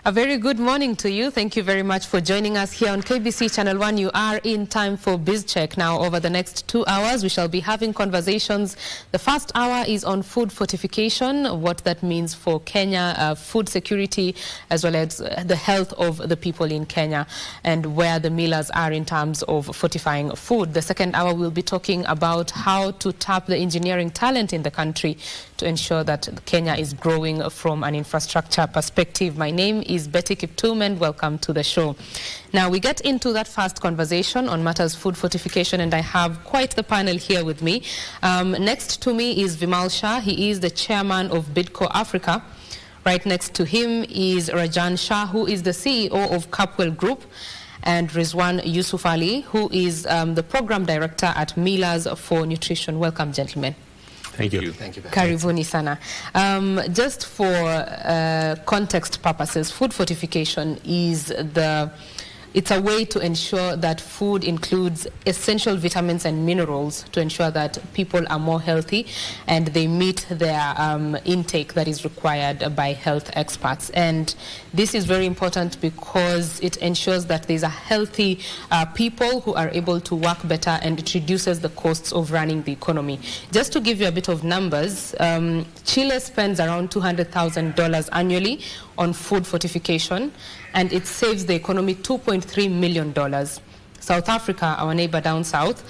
A very good morning to you. Thank you very much for joining us here on KBC Channel 1. You are in time for BizCheck. Now, over the next 2 hours, we shall be having conversations. The first hour is on food fortification, what that means for Kenya, food security, as well as the health of the people in Kenya, and where the millers are in terms of fortifying food. The second hour, we'll be talking about how to tap the engineering talent in the country to ensure that Kenya is growing from an infrastructure perspective. My name is Betty Kiptum, and welcome to the show. Now, we get into that first conversation on matters food fortification, and I have quite the panel here with me. Next to me is Vimal Shah. He is the chairman of Bidco Africa. Right next to him is Rajan Shah, who is the CEO of Capwell Group, and Rizwan Yusuf Ali, who is the program director at Millers for Nutrition. Welcome, gentlemen. Thank you. Thank you. Karibuni sana. Just for context purposes, food fortification is it's a way to ensure that food includes essential vitamins and minerals to ensure that people are more healthy and they meet their intake that is required by health experts. And this is very important because it ensures that there's a healthy people who are able to work better, and it reduces the costs of running the economy. Just to give you a bit of numbers, Chile spends around $200,000 annually on food fortification, and it saves the economy $2.3 million. South Africa, our neighbor down south,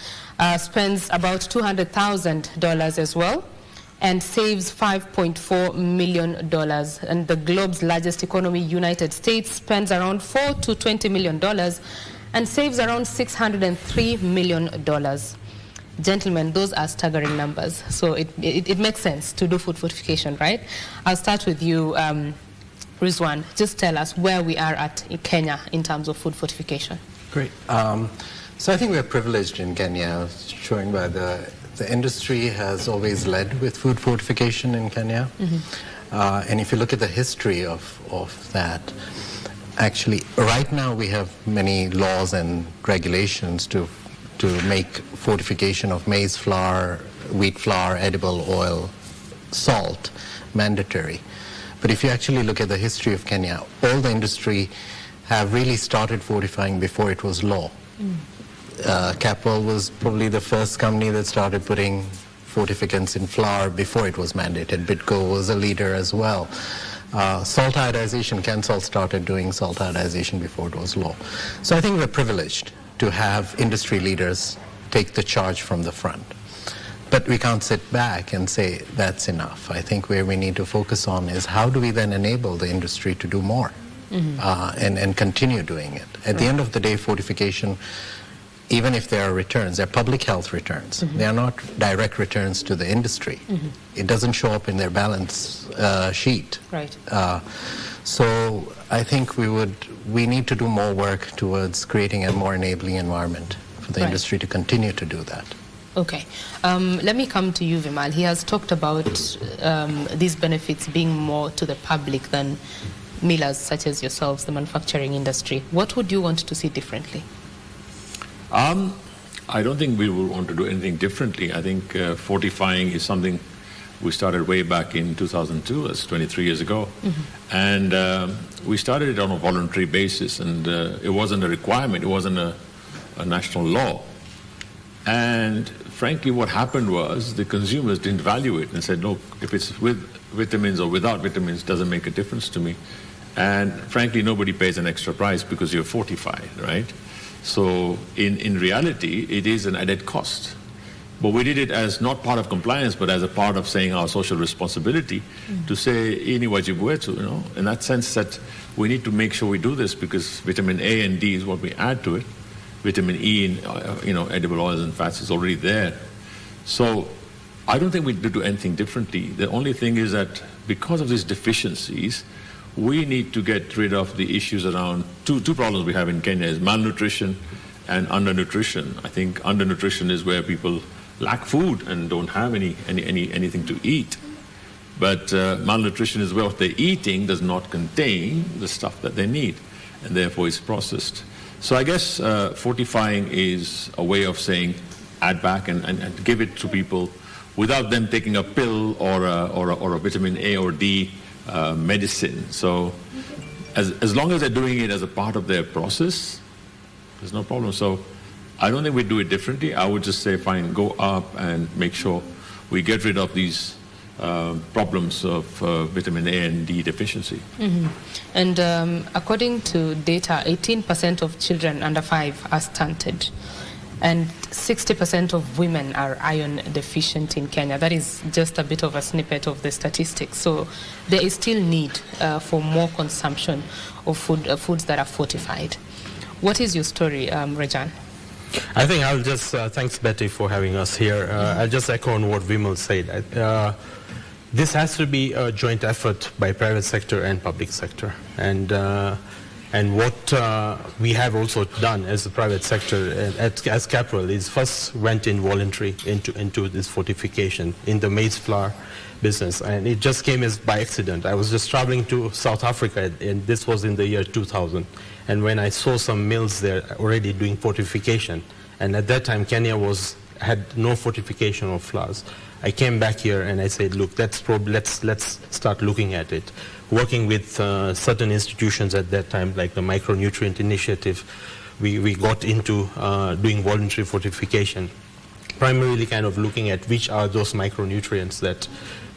spends about $200,000 as well, and saves $5.4 million. And the globe's largest economy, United States, spends around $4 to $20 million and saves around $603 million. Gentlemen, those are staggering numbers. So it makes sense to do food fortification, right? I'll start with you, Rizwan. Just tell us where we are at in Kenya in terms of food fortification. Great. So I think we're privileged in Kenya, showing by the industry has always led with food fortification in Kenya. Mm-hmm. And if you look at the history of that, actually, right now we have many laws and regulations to make fortification of maize flour, wheat flour, edible oil, salt mandatory. But if you actually look at the history of Kenya, all the industry have really started fortifying before it was law. Capwell was probably the first company that started putting fortificants in flour before it was mandated. Bidco was a leader as well. Salt iodization, Kensal started doing salt iodization before it was law. So I think we're privileged to have industry leaders take the charge from the front. But we can't sit back and say that's enough. I think where we need to focus on is how do we then enable the industry to do more, and continue doing it. At the end of the day, fortification, even if there are returns, they're public health returns. They are not direct returns to the industry. It doesn't show up in their balance sheet. Right. So I think we need to do more work towards creating a more enabling environment for the industry to continue to do that. Okay. Let me come to you, Vimal. He has talked about these benefits being more to the public than millers such as yourselves, the manufacturing industry. What would you want to see differently? I don't think we would want to do anything differently. I think fortifying is something we started way back in 2002, that's 23 years ago. And we started it on a voluntary basis, and it wasn't a requirement, it wasn't a national law. And frankly, what happened was the consumers didn't value it and said, look, if it's with vitamins or without vitamins, doesn't make a difference to me. And frankly, nobody pays an extra price because you're fortified, right? So in reality, it is an added cost. But we did it as not part of compliance, but as a part of saying our social responsibility to say, ini wajib wetu, you know, in that sense that we need to make sure we do this because vitamin A and D is what we add to it. Vitamin E in edible oils and fats is already there. So I don't think we do anything differently. The only thing is that because of these deficiencies, we need to get rid of the issues around two problems we have in Kenya is malnutrition and undernutrition. I think undernutrition is where people lack food and don't have anything to eat. But malnutrition is where what they're eating does not contain the stuff that they need, and therefore it's processed. So I guess fortifying is a way of saying add back and give it to people without them taking a pill or a vitamin A or D medicine. So as long as they're doing it as a part of their process, there's no problem. So I don't think we do it differently. I would just say, fine, go up and make sure we get rid of these problems of vitamin A and D deficiency. And according to data, 18% of children under 5 are stunted, and 60% of women are iron deficient in Kenya. That is just a bit of a snippet of the statistics. So there is still need for more consumption of foods that are fortified. What is your story, Rejan? I think I'll just, thanks Betty for having us here. I'll just echo on what Vimal said. This has to be a joint effort by private sector and public sector. And what we have also done as the private sector, as Capital, is first went in voluntary into this fortification in the maize flour business. And it just came as by accident. I was just traveling to South Africa, and this was in the year 2000. And when I saw some mills there already doing fortification, and at that time Kenya had no fortification of flours, I came back here and I said, look, let's start looking at it. Working with certain institutions at that time, like the Micronutrient Initiative, we got into doing voluntary fortification, primarily kind of looking at which are those micronutrients that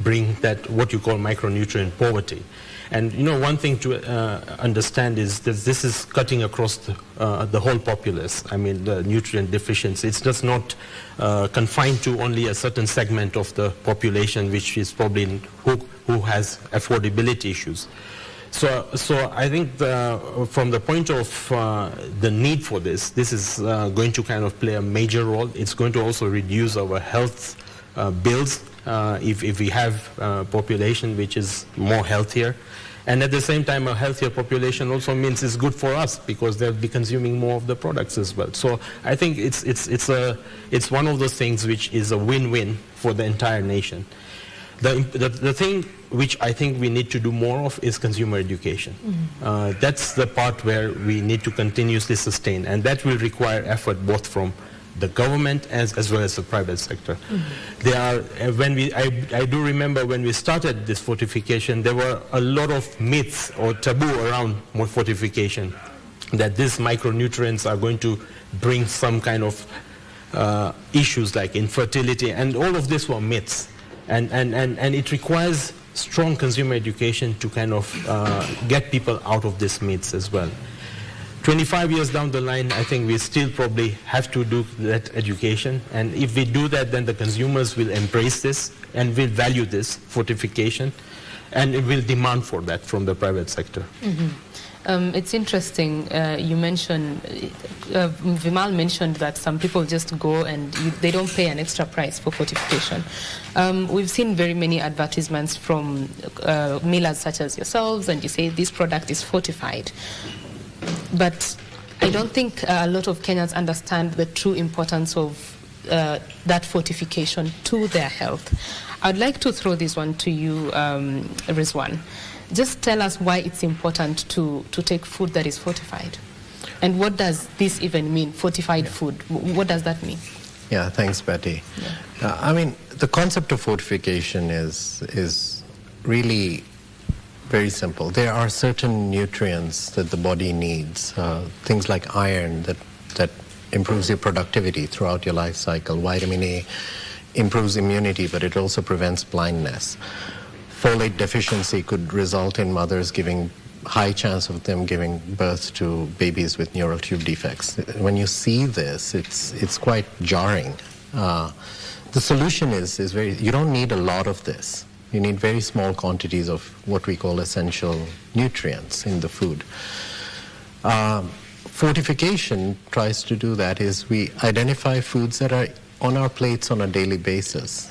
bring that what you call micronutrient poverty. And one thing to understand is that this is cutting across the whole populace. I mean, the nutrient deficiency, it's just not confined to only a certain segment of the population, which is probably who has affordability issues. So I think from the point of the need for this is going to kind of play a major role. It's going to also reduce our health bills if we have a population which is more healthier. And at the same time, a healthier population also means it's good for us because they'll be consuming more of the products as well. So I think it's one of those things which is a win-win for the entire nation. The thing which I think we need to do more of is consumer education. That's the part where we need to continuously sustain, and that will require effort both from the government as well as the private sector. There are, I do remember when we started this fortification, there were a lot of myths or taboo around fortification, that these micronutrients are going to bring some kind of issues like infertility, and all of this were myths. And it requires strong consumer education to kind of get people out of these myths as well. 25 years down the line, I think we still probably have to do that education. And if we do that, then the consumers will embrace this and will value this fortification, and it will demand for that from the private sector. It's interesting, you mentioned, Vimal mentioned that some people just go and they don't pay an extra price for fortification. We've seen very many advertisements from millers such as yourselves, and you say this product is fortified. But I don't think a lot of Kenyans understand the true importance of that fortification to their health. I'd like to throw this one to you, Rizwan. Just tell us why it's important to take food that is fortified. And what does this even mean, fortified food? What does that mean? Yeah, thanks, Betty. I mean, the concept of fortification is really very simple. There are certain nutrients that the body needs, things like iron that improves your productivity throughout your life cycle. Vitamin A improves immunity, but it also prevents blindness. Folate deficiency could result in mothers giving high chance of them giving birth to babies with neural tube defects. When you see this, it's quite jarring. The solution is you don't need a lot of this. You need very small quantities of what we call essential nutrients in the food. Fortification tries to do that is we identify foods that are on our plates on a daily basis.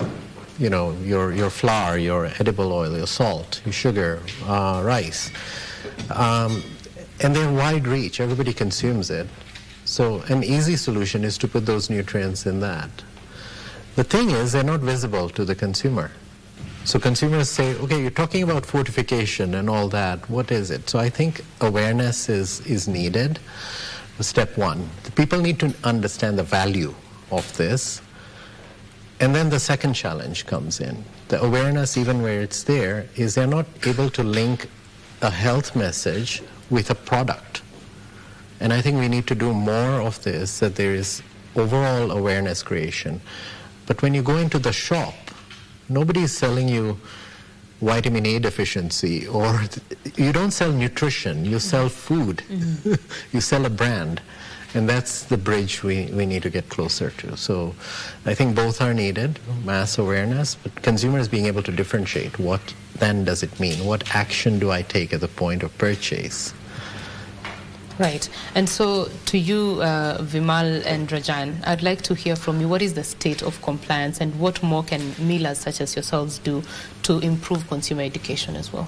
You know, your flour, your edible oil, your salt, your sugar, rice. And they're wide reach. Everybody consumes it. So an easy solution is to put those nutrients in that. The thing is, they're not visible to the consumer. So consumers say, okay, you're talking about fortification and all that. What is it? So I think awareness is needed. Step one. The people need to understand the value of this. And then the second challenge comes in. The awareness, even where it's there, is they're not able to link a health message with a product. And I think we need to do more of this, that there is overall awareness creation. But when you go into the shop, nobody is selling you vitamin A deficiency, or you don't sell nutrition, you sell food. You sell a brand. And that's the bridge we need to get closer to. So I think both are needed, mass awareness, but consumers being able to differentiate. What then does it mean? What action do I take at the point of purchase? Right. And so to you, Vimal and Rajan, I'd like to hear from you, what is the state of compliance and what more can millers such as yourselves do to improve consumer education as well?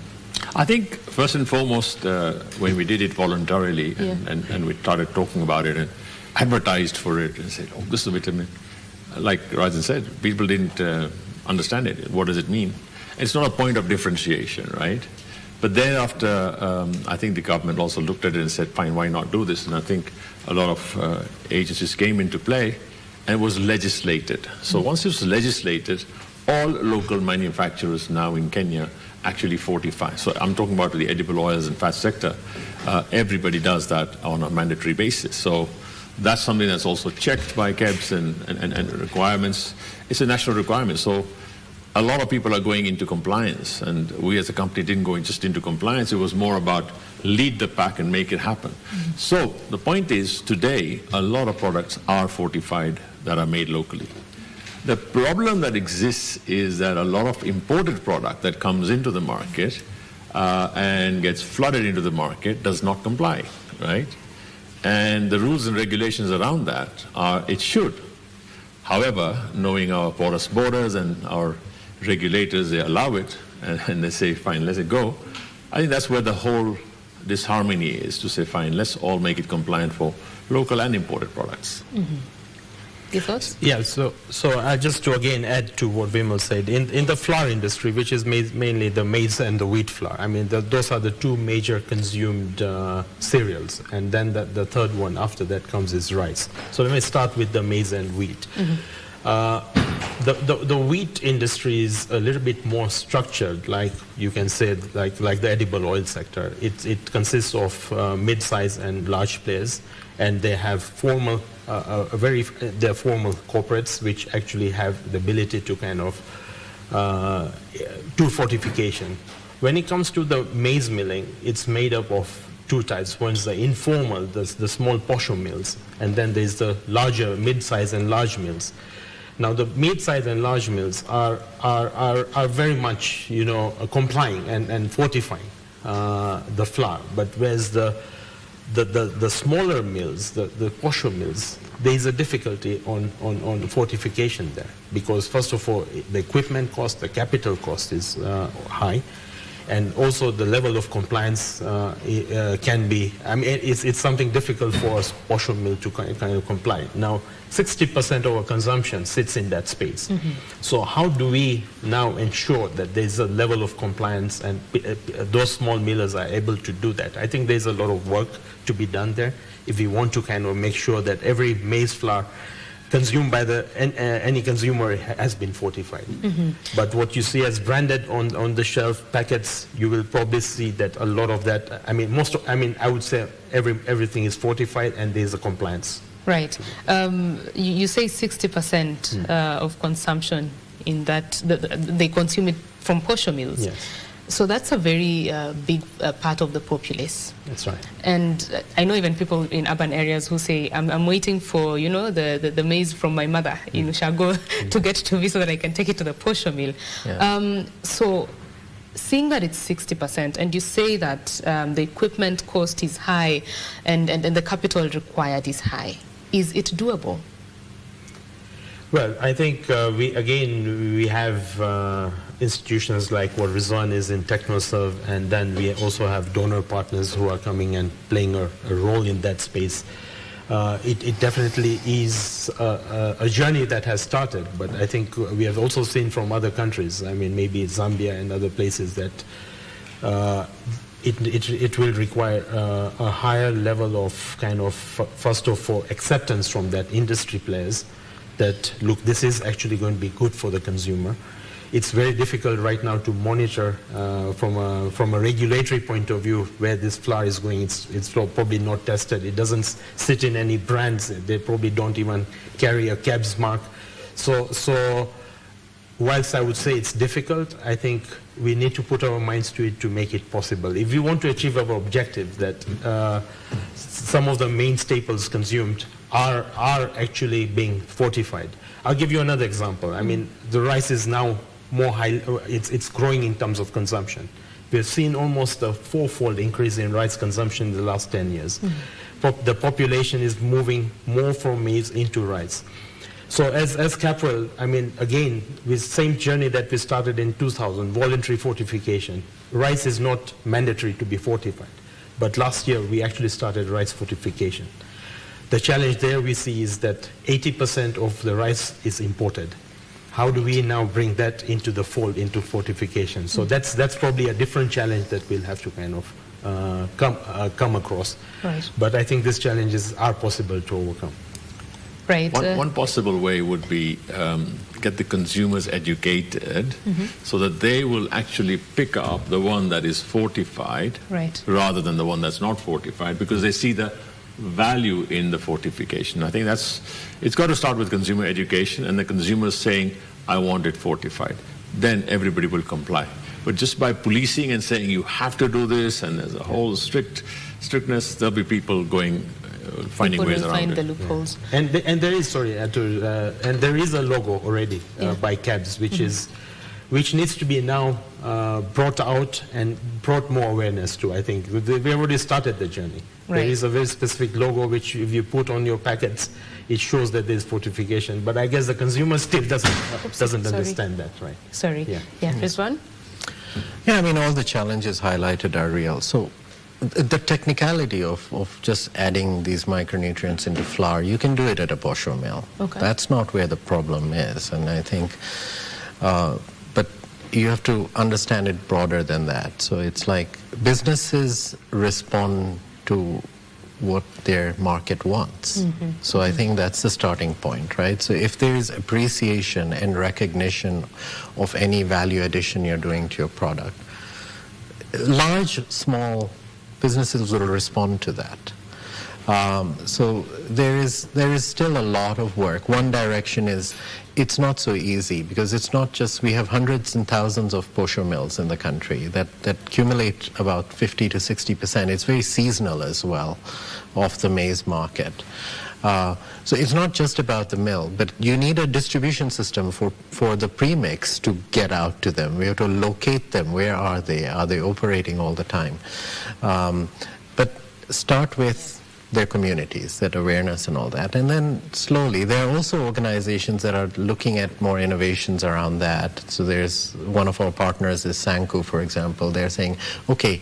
I think first and foremost, when we did it voluntarily and we started talking about it and advertised for it and said, oh, this is a vitamin. Like Rajan said, people didn't understand it. What does it mean? It's not a point of differentiation, right? But thereafter, I think the government also looked at it and said, fine, why not do this? And I think a lot of agencies came into play and it was legislated. So once it was legislated, all local manufacturers now in Kenya actually fortify. So I'm talking about the edible oils and fat sector. Everybody does that on a mandatory basis. So that's something that's also checked by KEBS and requirements. It's a national requirement. So a lot of people are going into compliance, and we as a company didn't go just into compliance. It was more about lead the pack and make it happen. So the point is, today, a lot of products are fortified that are made locally. The problem that exists is that a lot of imported product that comes into the market and gets flooded into the market does not comply, right? And the rules and regulations around that are, it should. However, knowing our porous borders and our regulators, they allow it, and they say, fine, let it go. I think that's where the whole disharmony is, to say, fine, let's all make it compliant for local and imported products. Your thoughts? Yeah, so just to again add to what Vimal said, in the flour industry, which is mainly the maize and the wheat flour, I mean, those are the two major consumed cereals, and then the third one after that comes is rice. So let me start with the maize and wheat. The wheat industry is a little bit more structured, like you can say, like the edible oil sector. It consists of mid-size and large players, and they have they're formal corporates which actually have the ability to kind of do fortification. When it comes to the maize milling, it's made up of two types. One is the informal, the small posho mills, and then there's the larger mid-size and large mills. Now the mid-size and large mills are very much, complying and fortifying the flour, but whereas the smaller mills, the posho mills, there is a difficulty on fortification there, because first of all, the equipment cost, the capital cost is high, and also the level of compliance can be, I mean, it's something difficult for a posho mill to kind of comply. Now, 60% of our consumption sits in that space. So how do we now ensure that there's a level of compliance and those small millers are able to do that? I think there's a lot of work to be done there if we want to kind of make sure that every maize flour consumed by any consumer has been fortified. But what you see as branded on the shelf packets, you will probably see that a lot of that, I would say everything is fortified and there's a compliance. Right. You say 60% of consumption in that, they consume it from posho mills. Yes. So that's a very big part of the populace. That's right. And I know even people in urban areas who say, I'm waiting for, the maize from my mother in Ushago to get to me so that I can take it to the posho mill. Yeah. So seeing that it's 60%, and you say that the equipment cost is high and the capital required is high, is it doable? Well, I think we have institutions like what Rizwan is in TechnoServe, and then we also have donor partners who are coming and playing a role in that space. It definitely is a journey that has started, but I think we have also seen from other countries, I mean, maybe Zambia and other places, that it will require a higher level of kind of, first of all, acceptance from that industry players that, look, this is actually going to be good for the consumer. it's very difficult right now to monitor from a regulatory point of view where this flour is going. It's probably not tested. It doesn't sit in any brands. They probably don't even carry a KBC mark. So whilst I would say it's difficult, I think we need to put our minds to it to make it possible. If we want to achieve our objective that some of the main staples consumed are actually being fortified. I'll give you another example. I mean, the rice is now more high, it's growing in terms of consumption. We've seen almost a fourfold increase in rice consumption in the last 10 years. The population is moving more from maize into rice. So as Caprol, I mean, again, with same journey that we started in 2000, voluntary fortification. Rice is not mandatory to be fortified. But last year, we actually started rice fortification. The challenge there we see is that 80% of the rice is imported. How do we now bring that into the fold, into fortification? So that's probably a different challenge that we'll have to kind of come across. Right. But I think these challenges are possible to overcome. Right. One possible way would be get the consumers educated so that they will actually pick up the one that is fortified Right. rather than the one that's not fortified, because they see the value in the fortification. I think it's got to start with consumer education and the consumers saying, I want it fortified. Then everybody will comply. But just by policing and saying you have to do this and there's a whole strictness, there'll be people going finding ways around find it. the loopholes. And there is and there is a logo already by KBC, which needs to be now brought out and brought more awareness to. I think we already started the journey. Right. There is a very specific logo which, if you put on your packets, it shows that there's fortification. But I guess the consumer still doesn't understand that, right? Sorry. Yeah. Rizwan? Yeah, I mean, all the challenges highlighted are real. So the technicality of just adding these micronutrients into flour, you can do it at a posho mill. Okay. That's not where the problem is. And I think, but you have to understand it broader than that. So it's like businesses respond to what their market wants. So I think that's the starting point, right? So if there is appreciation and recognition of any value addition you're doing to your product, large, small businesses will respond to that. So there is still a lot of work. One direction is it's not so easy because it's not just, we have hundreds and thousands of posho mills in the country that accumulate about 50 to 60%. It's very seasonal as well of the maize market. So it's not just about the mill, but you need a distribution system for the premix to get out to them. We have to locate them. Where are they? Are they operating all the time? But start with their communities, that awareness and all that. And then slowly, there are also organizations that are looking at more innovations around that. So there's one of our partners is Sanku, for example. They're saying, okay,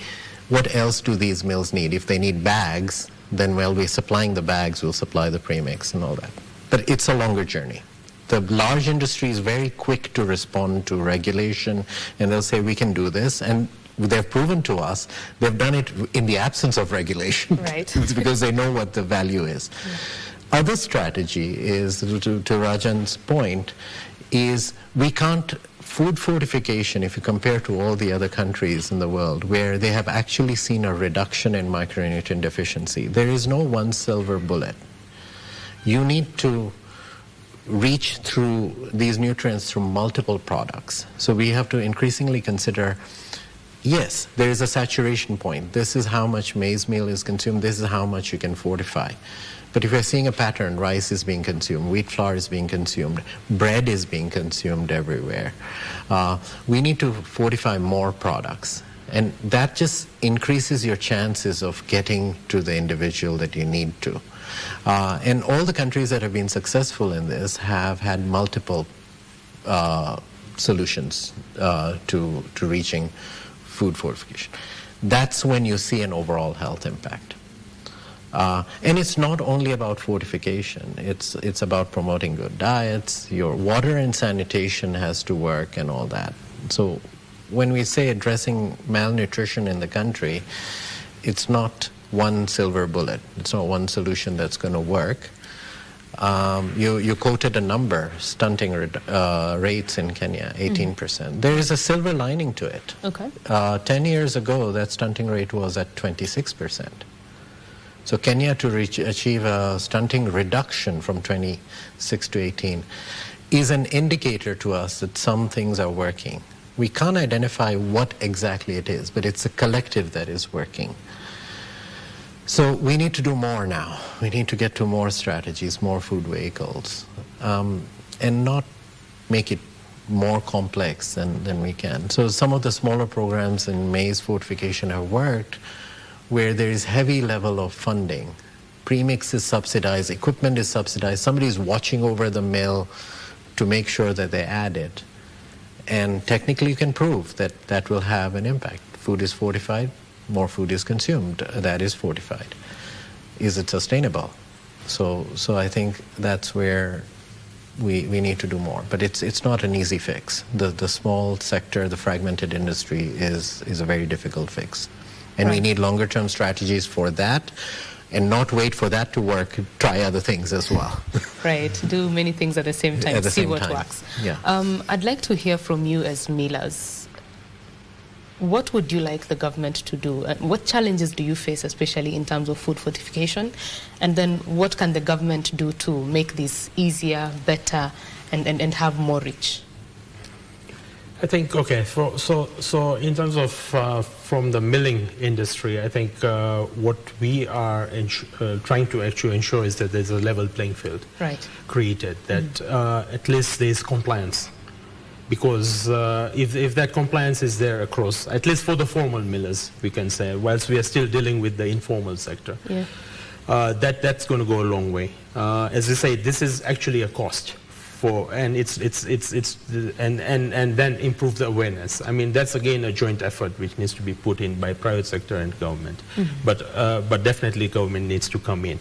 what else do these mills need? If they need bags, then while we're supplying the bags, we'll supply the premix and all that. But it's a longer journey. The large industry is very quick to respond to regulation, and they'll say, we can do this. And they've proven to us they've done it in the absence of regulation. Right. It's because they know what the value is. Yeah. Other strategy is, to Rajan's point, is we can't, food fortification, if you compare to all the other countries in the world where they have actually seen a reduction in micronutrient deficiency, there is no one silver bullet. You need to reach through these nutrients through multiple products. So we have to increasingly consider, yes, there is a saturation point. This is how much maize meal is consumed. This is how much you can fortify. But if you're seeing a pattern, rice is being consumed, wheat flour is being consumed, bread is being consumed everywhere. We need to fortify more products. And that just increases your chances of getting to the individual that you need to. And all the countries that have been successful in this have had multiple solutions to reaching food fortification. That's when you see an overall health impact. And it's not only about fortification, it's about promoting good diets, your water and sanitation has to work and all that. So when we say addressing malnutrition in the country, it's not one silver bullet, it's not one solution that's going to work. You quoted a number, stunting rates in Kenya, 18%. There is a silver lining to it. Okay. 10 years ago, that stunting rate was at 26%. So Kenya to achieve a stunting reduction from 26 to 18 is an indicator to us that some things are working. We can't identify what exactly it is, but it's a collective that is working. So we need to do more now. We need to get to more strategies, more food vehicles, and not make it more complex than we can. So some of the smaller programs in maize fortification have worked where there is heavy level of funding. Premix is subsidized, equipment is subsidized, somebody is watching over the mill to make sure that they add it. And technically you can prove that that will have an impact. Food is fortified, more food is consumed, that is fortified. Is it sustainable? So I think that's where we need to do more. But it's not an easy fix. The small sector, the fragmented industry is a very difficult fix. And we need longer term strategies for that and not wait for that to work, try other things as well. Right, do many things at the same time, see what works. Yeah. I'd like to hear from you as millers. What would you like the government to do? What challenges do you face, especially in terms of food fortification? And then what can the government do to make this easier, better, and have more reach? I think, okay, so in terms of from the milling industry, I think what we are trying to actually ensure is that there's a level playing field created, that at least there's compliance. Because if that compliance is there across, at least for the formal millers, we can say, whilst we are still dealing with the informal sector, that's going to go a long way. As I say, this is actually a cost. And then improve the awareness. I mean, that's again a joint effort which needs to be put in by private sector and government. But definitely government needs to come in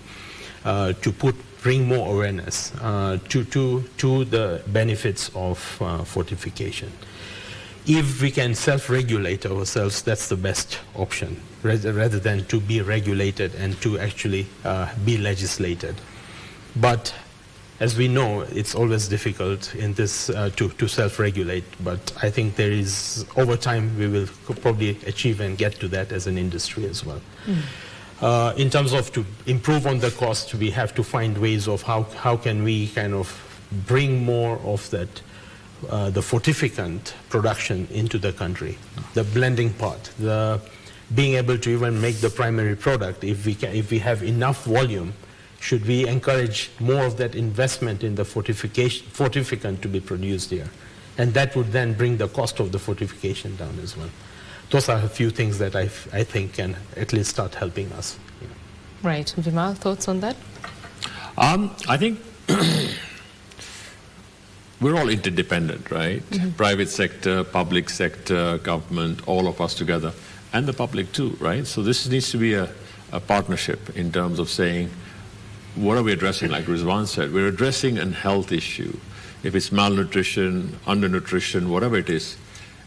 to bring more awareness to the benefits of fortification. If we can self-regulate ourselves, that's the best option, rather than to be regulated and to actually be legislated. But as we know, it's always difficult in this to self-regulate, but I think there is, over time, we will probably achieve and get to that as an industry as well. In terms of to improve on the cost, we have to find ways of how can we kind of bring more of that, the fortificant production into the country, the blending part, the being able to even make the primary product if we have enough volume. Should we encourage more of that investment in the fortificant to be produced here? And that would then bring the cost of the fortification down as well. Those are a few things that I think can at least start helping us. Right. Vimal, thoughts on that? I think we're all interdependent, right? Private sector, public sector, government, all of us together, and the public too, right? So this needs to be a partnership in terms of saying, what are we addressing? Like Rizwan said, we're addressing a health issue. If it's malnutrition, undernutrition, whatever it is.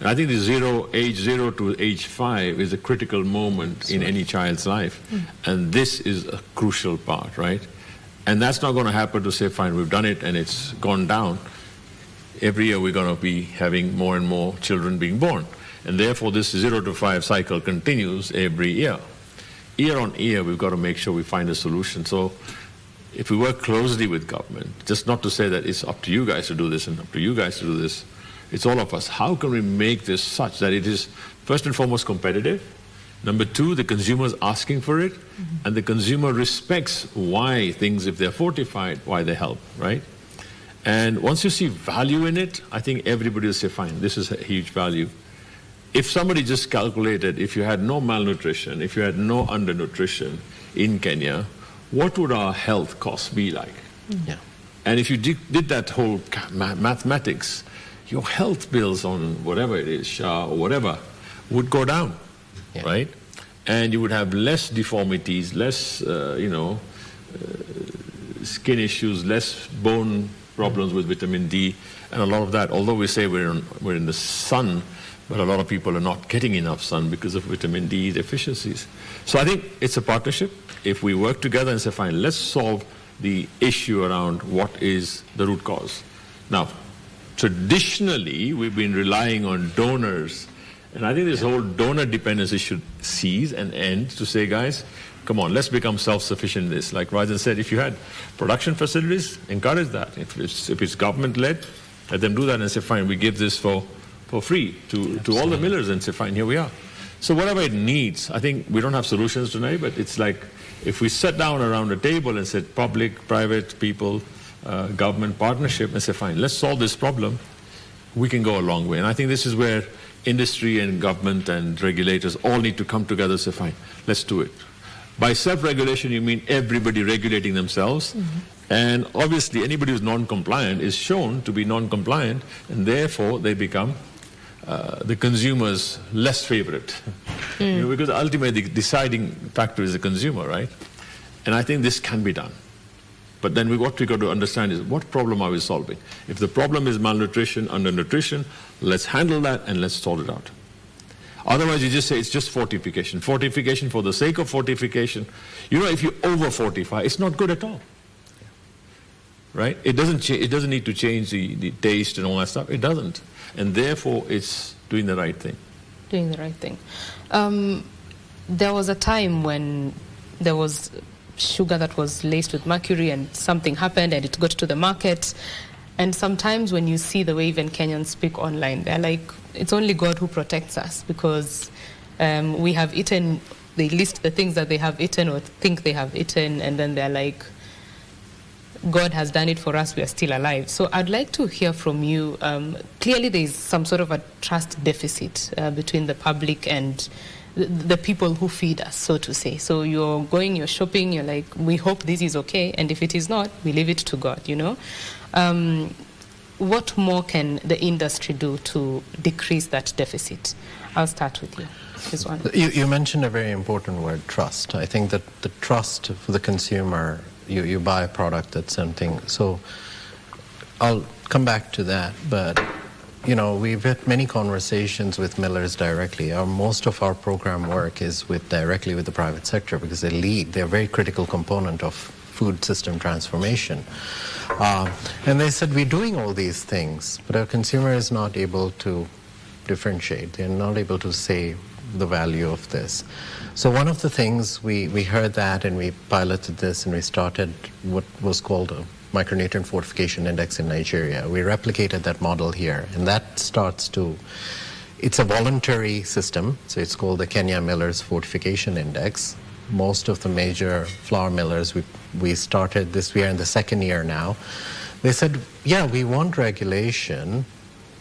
And I think the age 0 to age 5 is a critical moment in any child's life. And this is a crucial part, right? And that's not going to happen to say, fine, we've done it and it's gone down. Every year we're going to be having more and more children being born. And therefore this 0 to 5 cycle continues every year. Year on year, we've got to make sure we find a solution. So if we work closely with government, just not to say that it's up to you guys to do this and up to you guys to do this, it's all of us. How can we make this such that it is first and foremost competitive? Number two, the consumer's asking for it, and the consumer respects why things, if they're fortified, why they help, right? And once you see value in it, I think everybody will say, fine, this is a huge value. If somebody just calculated, if you had no malnutrition, if you had no undernutrition in Kenya, what would our health costs be like? Yeah. And if you did that whole mathematics, your health bills on whatever it is, or whatever, would go down, right? And you would have less deformities, less, skin issues, less bone problems with vitamin D, and a lot of that. Although we say we're in the sun, but a lot of people are not getting enough sun because of vitamin D deficiencies. So I think it's a partnership. If we work together and say, fine, let's solve the issue around what is the root cause. Now, traditionally, we've been relying on donors, and I think this whole donor dependency should cease and end to say, guys, come on, let's become self-sufficient in this. Like Rajan said, if you had production facilities, encourage that. If it's government-led, let them do that and say, fine, we give this for free to all the millers and say, fine, here we are. So whatever it needs, I think we don't have solutions tonight, but it's like if we sat down around a table and said public, private, people, government partnership and say, fine, let's solve this problem, we can go a long way. And I think this is where industry and government and regulators all need to come together and say, fine, let's do it. By self-regulation, you mean everybody regulating themselves. And obviously, anybody who's non-compliant is shown to be non-compliant, and therefore they become the consumer's less favorite. You know, because ultimately, the deciding factor is the consumer, right? And I think this can be done. But then what we got to understand is what problem are we solving? If the problem is malnutrition, undernutrition, let's handle that and let's sort it out. Otherwise, you just say it's just fortification. Fortification for the sake of fortification. You know, if you over-fortify, it's not good at all. Right? It doesn't need to change the taste and all that stuff. It doesn't. And therefore, it's doing the right thing. Doing the right thing. There was a time when there was sugar that was laced with mercury and something happened and it got to the market. And sometimes when you see the way even Kenyans speak online, they're like, it's only God who protects us because we have eaten, they list the things that they have eaten or think they have eaten, and then they're like, God has done it for us, we are still alive. So I'd like to hear from you. Clearly there is some sort of a trust deficit between the public and the people who feed us, so to say. So you're going, you're shopping, you're like, we hope this is okay, and if it is not, we leave it to God, you know. What more can the industry do to decrease that deficit? I'll start with you. This one. You mentioned a very important word, trust. I think that the trust for the consumer, you buy a product that's something. So I'll come back to that, but you know, we've had many conversations with millers directly. Most of our program work is directly with the private sector because they're a very critical component of food system transformation. And they said, we're doing all these things, but our consumer is not able to differentiate. They're not able to say the value of this. So one of the things, we heard that and we piloted this and we started what was called a micronutrient fortification index in Nigeria. We replicated that model here, and that it's a voluntary system, so it's called the Kenya Millers Fortification Index. Most of the major flour millers, we started this, we are in the second year now. They said, yeah, we want regulation,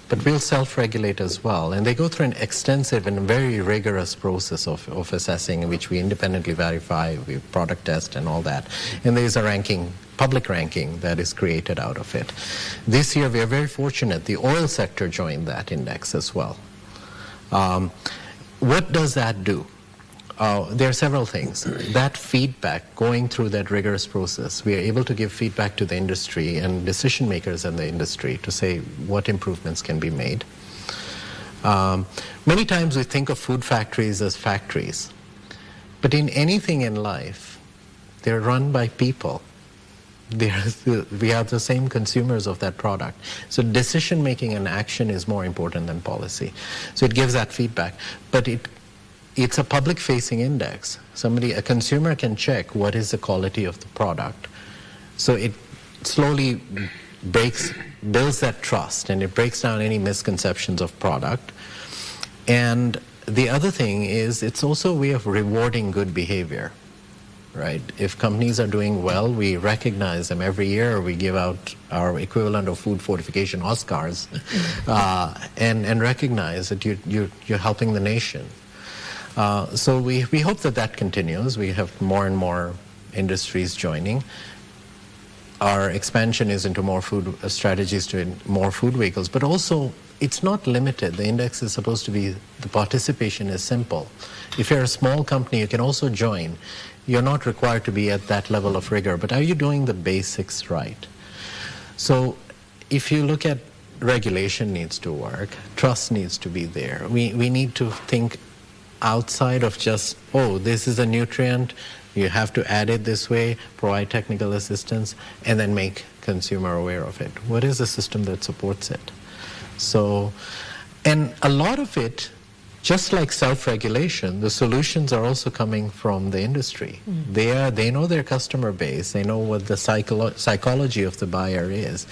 but we'll self-regulate as well. And they go through an extensive and very rigorous process of assessing, in which we independently verify, we product test and all that. And there's a ranking, public ranking, that is created out of it. This year, we are very fortunate. The oil sector joined that index as well. What does that do? There are several things. That feedback, going through that rigorous process, we are able to give feedback to the industry and decision makers in the industry to say what improvements can be made. Many times we think of food factories as factories, but in anything in life, they're run by people. We are the same consumers of that product. So decision making and action is more important than policy. So it gives that feedback, but it's a public-facing index. A consumer can check what is the quality of the product. So it slowly builds that trust, and it breaks down any misconceptions of product. And the other thing is, it's also a way of rewarding good behavior, right? If companies are doing well, we recognize them every year. We give out our equivalent of food fortification Oscars and recognize that you're helping the nation. So we hope that continues. We have more and more industries joining. Our expansion is into more food strategies, to more food vehicles, but also it's not limited. The index is supposed to be, the participation is simple. If you're a small company, you can also join. You're not required to be at that level of rigor, but are you doing the basics right? So if you look at regulation needs to work, trust needs to be there. We need to think outside of just, oh, this is a nutrient, You have to add it this way, provide technical assistance, and then make consumer aware of it. What is the system that supports it? So, and a lot of it, just like self-regulation, the solutions are also coming from the industry. They know their customer base, they know what the psychology of the buyer is.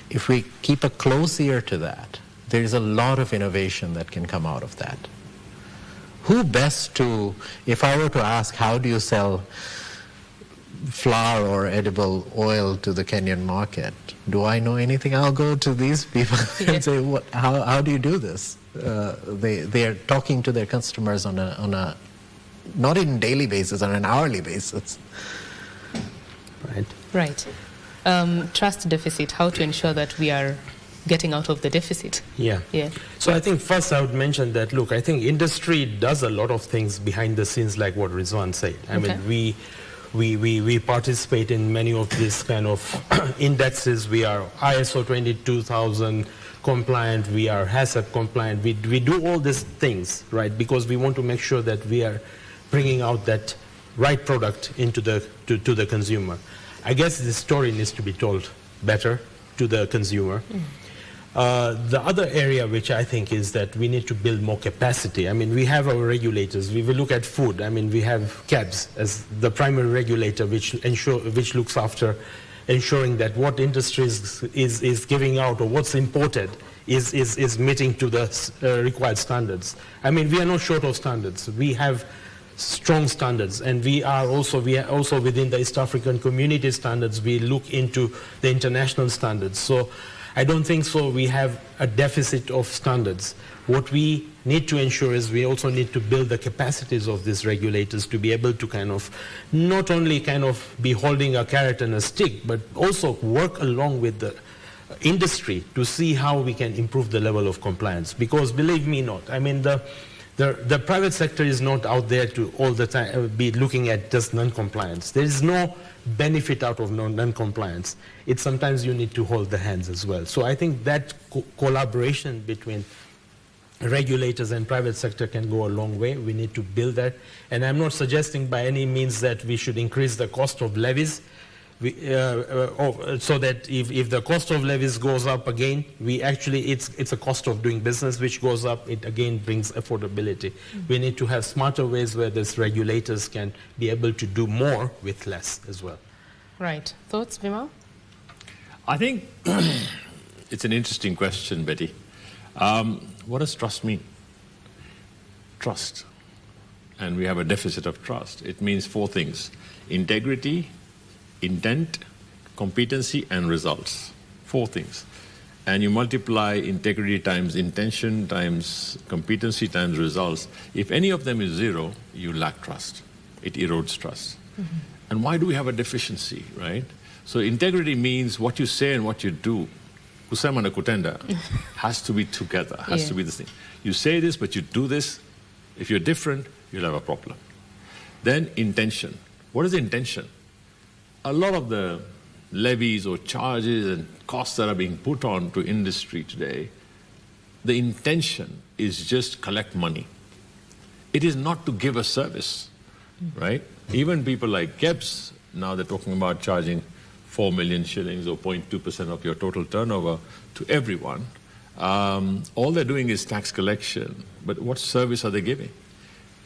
If we keep a close ear to that, there's a lot of innovation that can come out of that. Who best to, if I were to ask, how do you sell flour or edible oil to the Kenyan market? Do I know anything? I'll go to these people and say, how do you do this? They are talking to their customers on a not in daily basis, on an hourly basis. Right. Trust deficit, how to ensure that we are getting out of the deficit. Yeah. So I think first I would mention that, look, I think industry does a lot of things behind the scenes, like what Rizwan said. I mean, we participate in many of these kind of indexes. We are ISO 22000 compliant, we are HACCP compliant. We do all these things, right, because we want to make sure that we are bringing out that right product into to the consumer. I guess this story needs to be told better to the consumer. The other area which I think is that we need to build more capacity. I mean, we have our regulators. We will look at food. I mean, we have KBC as the primary regulator which looks after ensuring that what industry is giving out or what's imported is meeting to the required standards. I mean, we are not short of standards. We have strong standards, and we are also within the East African Community standards. We look into the international standards. So I don't think so we have a deficit of standards. What we need to ensure is we also need to build the capacities of these regulators to be able to kind of not only kind of be holding a carrot and a stick, but also work along with the industry to see how we can improve the level of compliance. Because believe me not, I mean, the private sector is not out there to all the time be looking at just non-compliance. There is no benefit out of non-compliance. It's sometimes you need to hold the hands as well. So I think that collaboration between regulators and private sector can go a long way. We need to build that. And I'm not suggesting by any means that we should increase the cost of levies. So that if the cost of levies goes up again, it's a cost of doing business which goes up. It again brings affordability. We need to have smarter ways where these regulators can be able to do more with less as well. Right. Thoughts, Vimal? I think it's an interesting question, Betty. What does trust mean? Trust. And we have a deficit of trust. It means four things: integrity, intent, competency, and results. Four things. And you multiply integrity times intention times competency times results. If any of them is zero, you lack trust. It erodes trust. And why do we have a deficiency, right? So integrity means what you say and what you do, kusema na kutenda, has to be together, has to be the thing. You say this, but you do this. If you're different, you'll have a problem. Then intention. What is the intention? A lot of the levies or charges and costs that are being put on to industry today, the intention is just collect money. It is not to give a service, right? Even people like KBC, now they're talking about charging 4 million shillings or 0.2% of your total turnover to everyone. All they're doing is tax collection, but what service are they giving?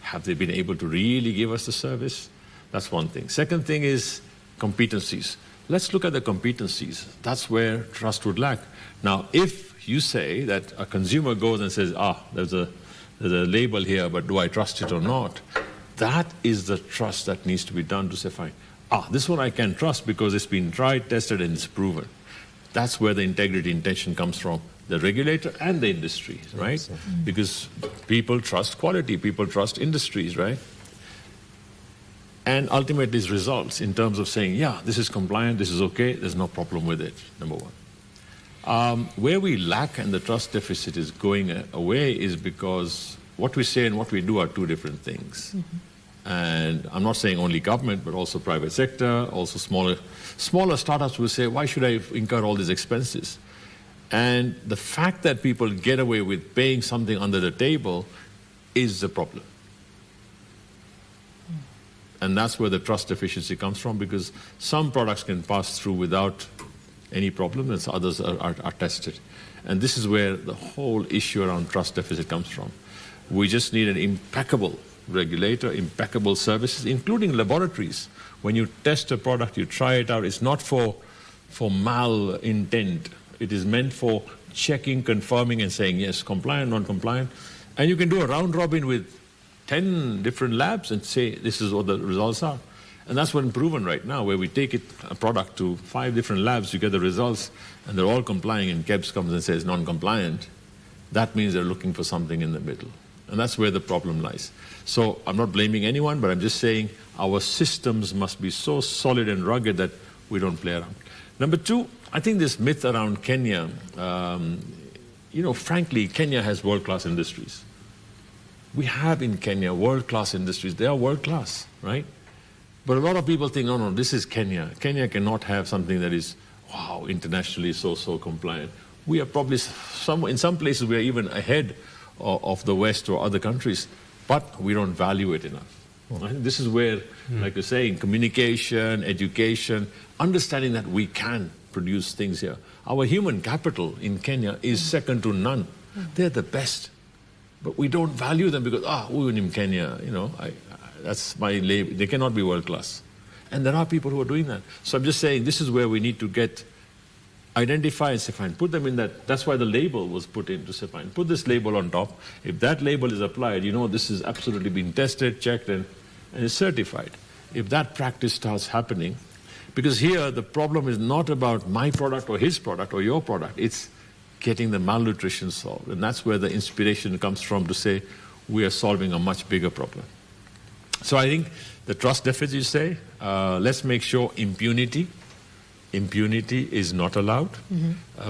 Have they been able to really give us the service? That's one thing. Second thing is competencies. Let's look at the competencies. That's where trust would lack. Now, if you say that a consumer goes and says, there's a label here, but do I trust it or not? That is the trust that needs to be done to say, fine, this one I can trust because it's been tried, tested, and it's proven. That's where the integrity intention comes from, the regulator and the industry, right? Because people trust quality, people trust industries, right? And ultimately it's results in terms of saying, this is compliant, this is okay, there's no problem with it, number one. Where we lack and the trust deficit is going away is because what we say and what we do are two different things. And I'm not saying only government, but also private sector, also smaller startups will say, why should I incur all these expenses? And the fact that people get away with paying something under the table is the problem. And that's where the trust deficiency comes from, because some products can pass through without any problem, and others are tested. And this is where the whole issue around trust deficit comes from. We just need an impeccable regulator, impeccable services, including laboratories. When you test a product, you try it out. It's not for malintent. It is meant for checking, confirming, and saying, yes, compliant, non-compliant. And you can do a round robin with 10 different labs and say, this is what the results are. And that's what's proven right now, where we take a product to 5 different labs, you get the results, and they're all complying, and KEBS comes and says non-compliant. That means they're looking for something in the middle. And that's where the problem lies. So I'm not blaming anyone, but I'm just saying our systems must be so solid and rugged that we don't play around. Number 2, I think this myth around Kenya, frankly, Kenya has world-class industries. We have in Kenya world-class industries. They are world-class, right? But a lot of people think, no, this is Kenya. Kenya cannot have something that is, wow, internationally so compliant. We are probably, in some places, we are even ahead of the West or other countries, but we don't value it enough. I think this is where, like you're saying, communication, education, understanding that we can produce things here. Our human capital in Kenya is second to none. They're the best. But we don't value them because, we're in Kenya, that's my label. They cannot be world class. And there are people who are doing that. So I'm just saying this is where we need to identify and say, fine, put them in that. That's why the label was put in to say, fine, put this label on top. If that label is applied, this is absolutely been tested, checked, and is certified. If that practice starts happening, because here the problem is not about my product or his product or your product, it's getting the malnutrition solved. And that's where the inspiration comes from to say, we are solving a much bigger problem. So I think the trust deficit, you say, let's make sure impunity is not allowed.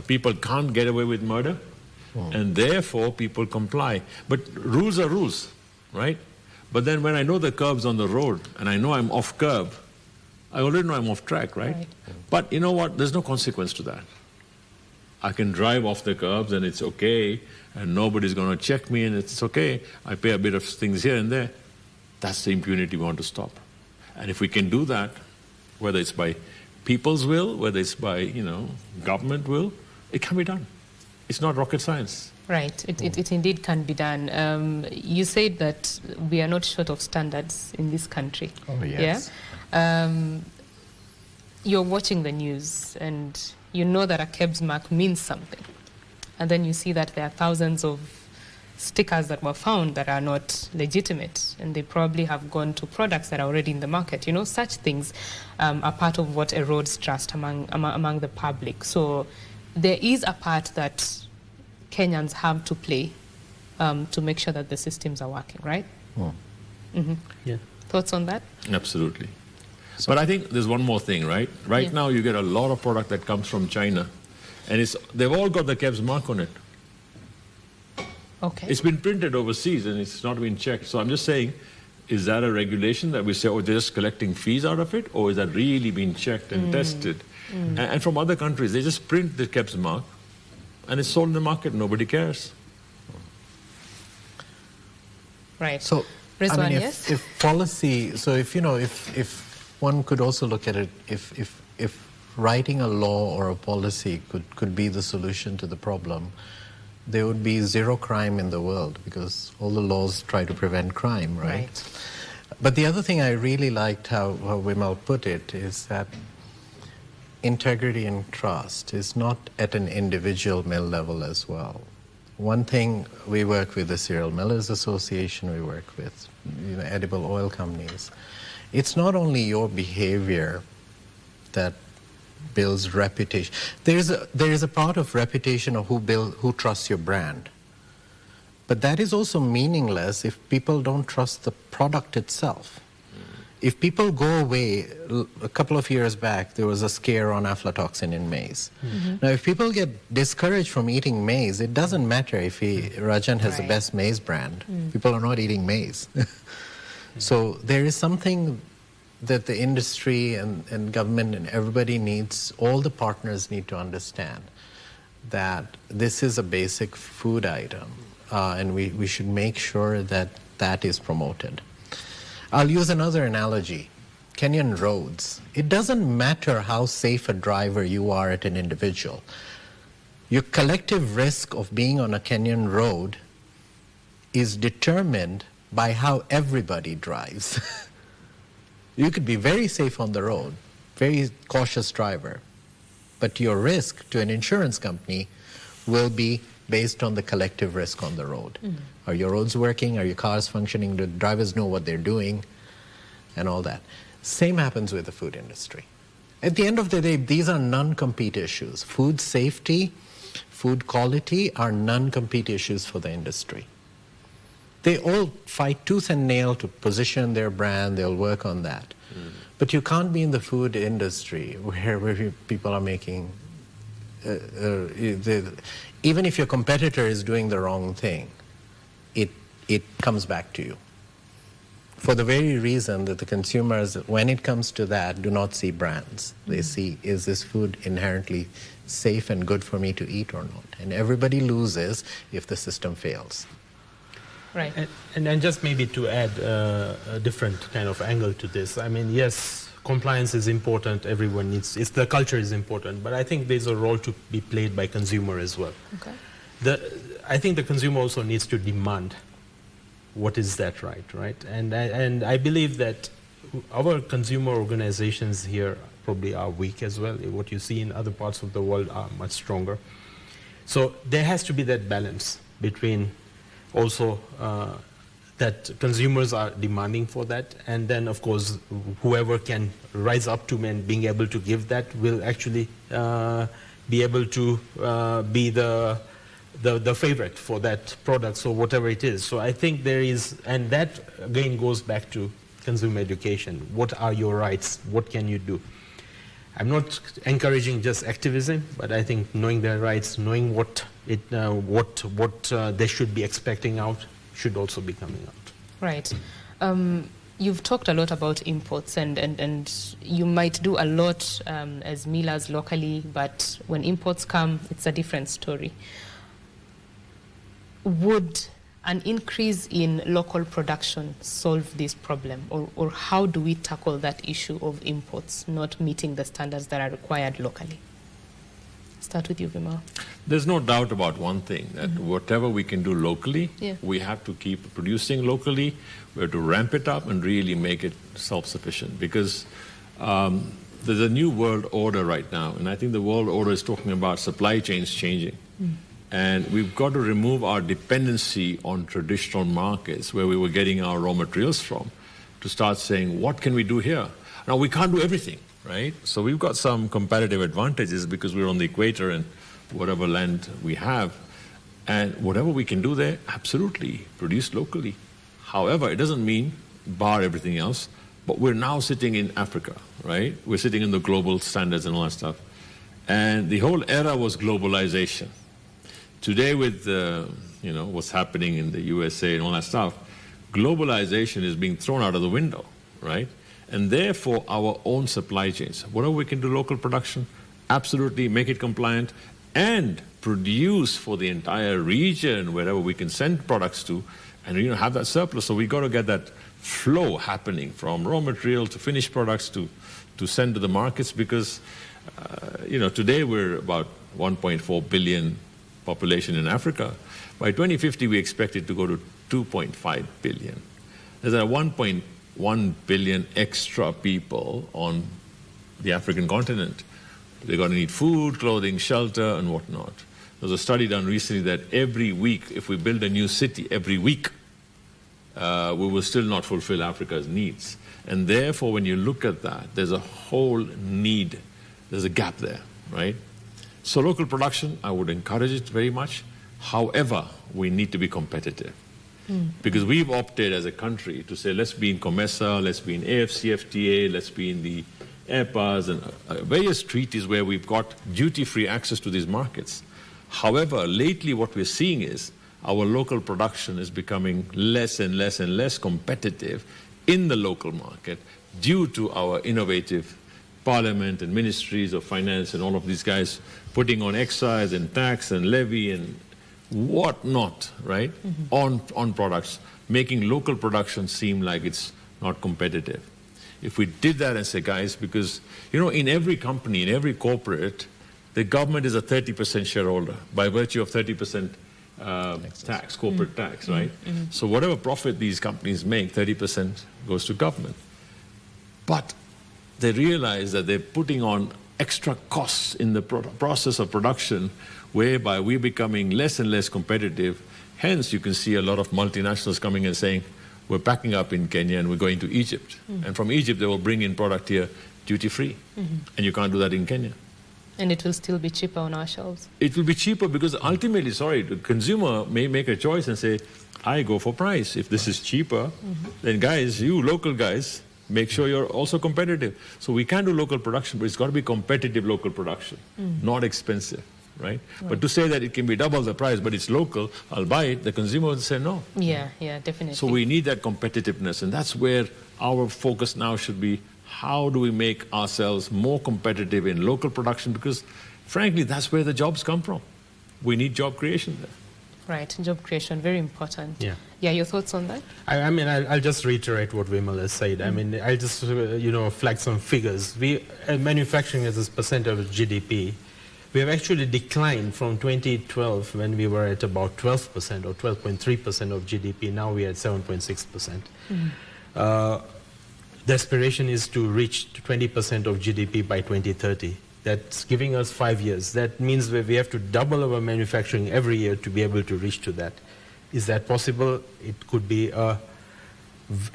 People can't get away with murder, and therefore people comply. But rules are rules, right? But then when I know the curbs on the road, and I know I'm off curb, I already know I'm off track, right? But you know what? There's no consequence to that. I can drive off the curbs and it's okay, and nobody's going to check me and it's okay. I pay a bit of things here and there. That's the impunity we want to stop. And if we can do that, whether it's by people's will, whether it's by, government will, it can be done. It's not rocket science. Right, it indeed can be done. You said that we are not short of standards in this country. Oh, yes. Yeah? You're watching the news and you know that a KEBS mark means something. And then you see that there are thousands of stickers that were found that are not legitimate, and they probably have gone to products that are already in the market. Such things are part of what erodes trust among the public. So there is a part that Kenyans have to play to make sure that the systems are working, right? Yeah. Thoughts on that? Absolutely. But I think there's one more thing, right? Right now you get a lot of product that comes from China, and they've all got the KEBS mark on it. Okay. It's been printed overseas and it's not been checked. So I'm just saying, is that a regulation that we say, they're just collecting fees out of it? Or is that really being checked and tested? And from other countries, they just print the KEBS mark and it's sold in the market. Nobody cares. Right. So, Rizwan, if policy, so if one could also look at it, if writing a law or a policy could be the solution to the problem, there would be zero crime in the world because all the laws try to prevent crime, right? But the other thing I really liked how Vimal put it is that integrity and trust is not at an individual mill level as well. One thing, we work with the Cereal Millers Association, we work with edible oil companies. It's not only your behavior that builds reputation. There is a part of reputation of who trusts your brand. But that is also meaningless if people don't trust the product itself. If people go away, a couple of years back, there was a scare on aflatoxin in maize. Now, if people get discouraged from eating maize, it doesn't matter if Rajan has the best maize brand. People are not eating maize. So there is something that the industry and government and everybody needs, all the partners need to understand that this is a basic food item and we should make sure that that is promoted. I'll use another analogy. Kenyan roads. It doesn't matter how safe a driver you are at an individual. Your collective risk of being on a Kenyan road is determined by how everybody drives. You could be very safe on the road, very cautious driver, but your risk to an insurance company will be based on the collective risk on the road. Are your roads working? Are your cars functioning? Do drivers know what they're doing? And all that. Same happens with the food industry. At the end of the day, these are non-compete issues. Food safety, food quality are non-compete issues for the industry. They all fight tooth and nail to position their brand. They'll work on that. But you can't be in the food industry where people are making, even if your competitor is doing the wrong thing, it comes back to you. For the very reason that the consumers, when it comes to that, do not see brands. They see, is this food inherently safe and good for me to eat or not? And everybody loses if the system fails. Right. And just maybe to add a different kind of angle to this. I mean, yes, compliance is important. Everyone needs, the culture is important. But I think there's a role to be played by consumer as well. Okay. I think the consumer also needs to demand what is that right? And I believe that our consumer organizations here probably are weak as well. What you see in other parts of the world are much stronger. So there has to be that balance between also that consumers are demanding for that, and then of course whoever can rise up to and being able to give that will actually be able to be the favorite for that product, so whatever it is. So I think there is, and that again goes back to consumer education. What are your rights? What can you do? I'm not encouraging just activism, but I think knowing their rights, knowing what they should be expecting out, should also be coming out. Right. You've talked a lot about imports, and you might do a lot as millers locally, but when imports come, it's a different story. Would an increase in local production solve this problem, or how do we tackle that issue of imports not meeting the standards that are required locally? Start with you, Vimal. There's no doubt about one thing, that whatever we can do locally, we have to keep producing locally. We have to ramp it up and really make it self-sufficient, because there's a new world order right now, and I think the world order is talking about supply chains changing. And we've got to remove our dependency on traditional markets where we were getting our raw materials from, to start saying, what can we do here? Now, we can't do everything, right? So we've got some competitive advantages because we're on the equator and whatever land we have. And whatever we can do there, absolutely, produce locally. However, it doesn't mean bar everything else, but we're now sitting in Africa, right? We're sitting in the global standards and all that stuff. And the whole era was globalization. Today with what's happening in the USA and all that stuff, globalization is being thrown out of the window, right? And therefore our own supply chains, whatever we can do local production, absolutely make it compliant and produce for the entire region wherever we can send products to, and have that surplus. So we got to get that flow happening from raw material to finished products to send to the markets, because today we're about 1.4 billion population in Africa. By 2050, we expect it to go to 2.5 billion. There's a 1.1 billion extra people on the African continent. They're going to need food, clothing, shelter, and whatnot. There's a study done recently that every week, if we build a new city every week, we will still not fulfill Africa's needs. And therefore, when you look at that, there's a whole need, there's a gap there, right? So local production, I would encourage it very much. However, we need to be competitive. Because we've opted as a country to say, let's be in COMESA, let's be in AFCFTA, let's be in the EPAs and various treaties where we've got duty-free access to these markets. However, lately what we're seeing is our local production is becoming less and less and less competitive in the local market due to our innovative parliament and ministries of finance and all of these guys putting on excise and tax and levy and whatnot, right, on products, making local production seem like it's not competitive. If we did that and say, guys, because, in every company, in every corporate, the government is a 30% shareholder by virtue of 30% tax, corporate tax, right? So whatever profit these companies make, 30% goes to government. But they realize that they're putting on extra costs in the process of production, whereby we're becoming less and less competitive. Hence, you can see a lot of multinationals coming and saying, we're packing up in Kenya and we're going to Egypt. And from Egypt, they will bring in product here duty-free. And you can't do that in Kenya. And it will still be cheaper on our shelves. It will be cheaper because ultimately, the consumer may make a choice and say, I go for price. If this is cheaper, then guys, you local guys, make sure you're also competitive. So we can do local production, but it's got to be competitive local production, not expensive, right? But to say that it can be double the price, but it's local, I'll buy it, the consumer will say no. Yeah, definitely. So we need that competitiveness, and that's where our focus now should be. How do we make ourselves more competitive in local production? Because frankly, that's where the jobs come from. We need job creation there. Right, job creation, very important. Yeah, your thoughts on that? I mean, I'll just reiterate what Vimal has said. I mean, I'll just, flag some figures. Manufacturing as a percent of GDP, we have actually declined from 2012 when we were at about 12% or 12.3% of GDP. Now we are at 7.6%. The aspiration is to reach 20% of GDP by 2030. That's giving us 5 years. That means we have to double our manufacturing every year to be able to reach to that. Is that possible? It could be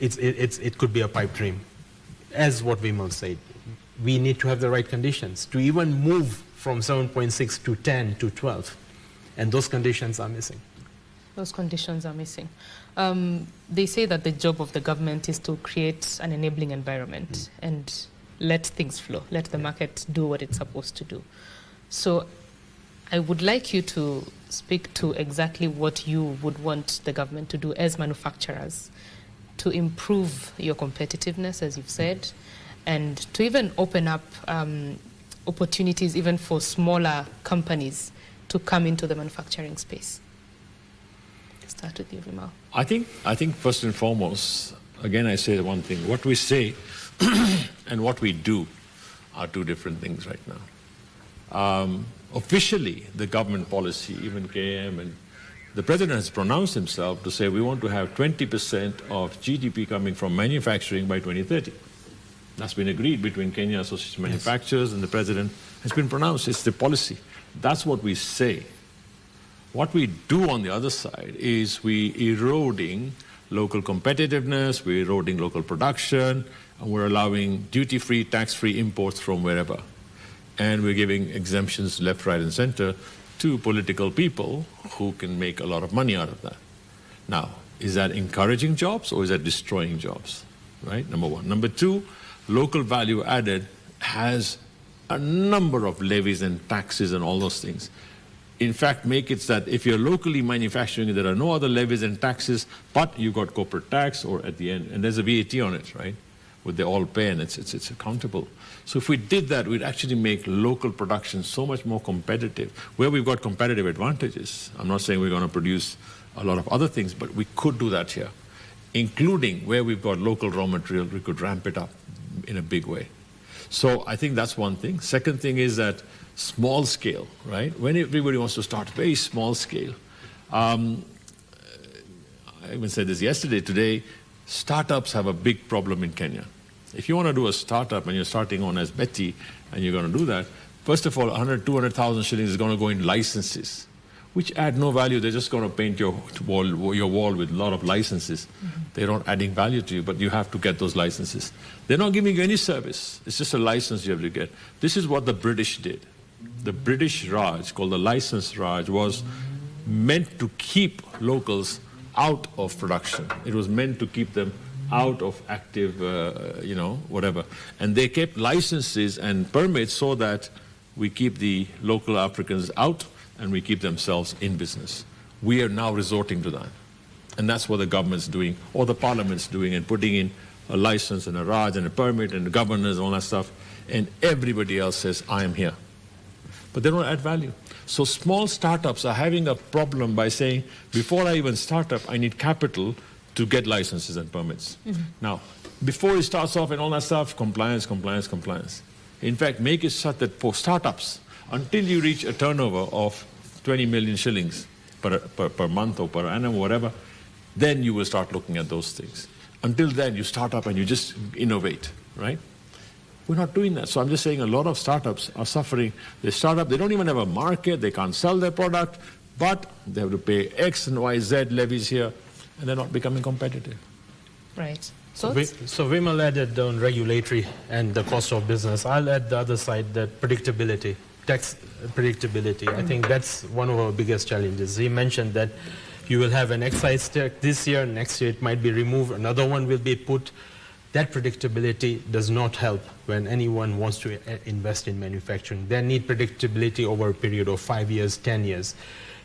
it could be a pipe dream. As what Vimal said, we need to have the right conditions to even move from 7.6 to 10 to 12, and those conditions are missing. Those conditions are missing. They say that the job of the government is to create an enabling environment and let things flow, let the market do what it's supposed to do. So I would like you to speak to exactly what you would want the government to do as manufacturers to improve your competitiveness, as you've said, and to even open up opportunities even for smaller companies to come into the manufacturing space. Start with you, Vimal. I think first and foremost, again, I say the one thing. What we say and what we do are two different things right now. Officially, the government policy, even KM, and the president has pronounced himself to say we want to have 20% of GDP coming from manufacturing by 2030. That's been agreed between Kenya Association of Manufacturers and the president. Has been pronounced. It's the policy. That's what we say. What we do on the other side is we eroding local competitiveness, we're eroding local production, and we're allowing duty-free, tax-free imports from wherever. And we're giving exemptions left, right, and center to political people who can make a lot of money out of that. Now, is that encouraging jobs or is that destroying jobs? Right, number one. Number two, local value added has a number of levies and taxes and all those things. In fact, make it that if you're locally manufacturing, there are no other levies and taxes, but you got corporate tax or at the end, and there's a VAT on it, right? Would they all pay, and it's accountable. So if we did that, we'd actually make local production so much more competitive, where we've got competitive advantages. I'm not saying we're going to produce a lot of other things, but we could do that here, including where we've got local raw material, we could ramp it up in a big way. So I think that's one thing. Second thing is that small scale, right? When everybody wants to start very small scale. I even said this yesterday, today, startups have a big problem in Kenya. If you want to do a startup and you're starting on as Betty and you're going to do that, first of all, 100, 200,000 shillings is going to go in licenses, which add no value. They're just going to paint your wall with a lot of licenses. They're not adding value to you, but you have to get those licenses. They're not giving you any service. It's just a license you have to get. This is what the British did. The British Raj, called the License Raj, was meant to keep locals out of production. It was meant to keep them out of active, whatever. And they kept licenses and permits so that we keep the local Africans out and we keep themselves in business. We are now resorting to that. And that's what the government's doing, or the parliament's doing, and putting in a license and a Raj and a permit and the governors and all that stuff. And everybody else says, I am here. But they don't add value. So small startups are having a problem by saying, before I even start up, I need capital to get licenses and permits. Now, before it starts off and all that stuff, compliance. In fact, make it such that for startups, until you reach a turnover of 20 million shillings per month or per annum or whatever, then you will start looking at those things. Until then, you start up and you just innovate, right? We're not doing that. So I'm just saying a lot of startups are suffering. They start up, they don't even have a market, they can't sell their product, but they have to pay X and Y, Z levies here, and they're not becoming competitive. Right. So Vimal added on regulatory and the cost of business. I'll add the other side, that predictability, tax predictability. I think that's one of our biggest challenges. He mentioned that you will have an excise tax this year, next year it might be removed, another one will be put. That predictability does not help when anyone wants to invest in manufacturing. They need predictability over a period of 5 years, 10 years.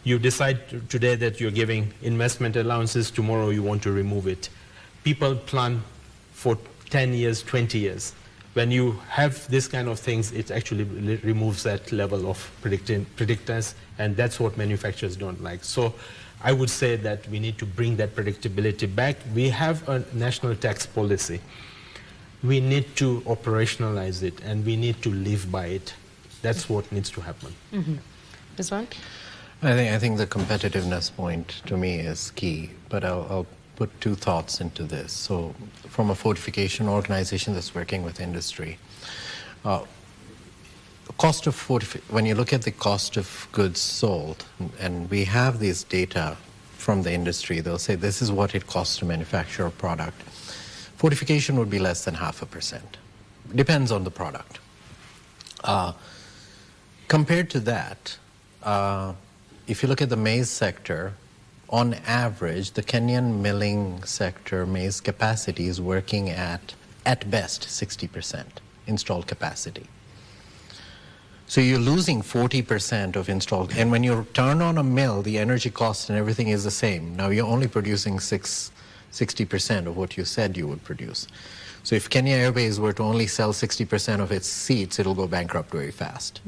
You decide today that you're giving investment allowances, tomorrow you want to remove it. People plan for 10 years, 20 years. When you have this kind of things, it actually removes that level of predictance, and that's what manufacturers don't like. So I would say that we need to bring that predictability back. We have a national tax policy. We need to operationalize it, and we need to live by it. That's what needs to happen. This one? I think the competitiveness point to me is key, but I'll put two thoughts into this. So from a fortification organization that's working with industry, cost of when you look at the cost of goods sold, and we have these data from the industry, they'll say this is what it costs to manufacture a product. Fortification would be less than 0.5%. Depends on the product. Compared to that, if you look at the maize sector, on average, the Kenyan milling sector maize capacity is working at best, 60% installed capacity. So you're losing 40% of installed, and when you turn on a mill, the energy cost and everything is the same. Now you're only producing 60% of what you said you would produce. So if Kenya Airways were to only sell 60% of its seats, it'll go bankrupt very fast,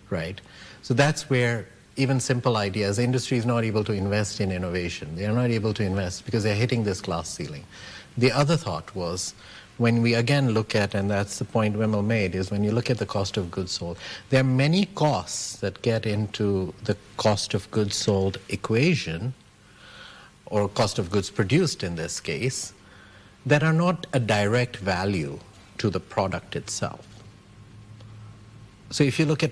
right? So that's where even simple ideas, the industry is not able to invest in innovation. They are not able to invest because they're hitting this glass ceiling. The other thought was, when we again look at, and that's the point Vimal made, is when you look at the cost of goods sold, there are many costs that get into the cost of goods sold equation, or cost of goods produced in this case, that are not a direct value to the product itself. So if you look at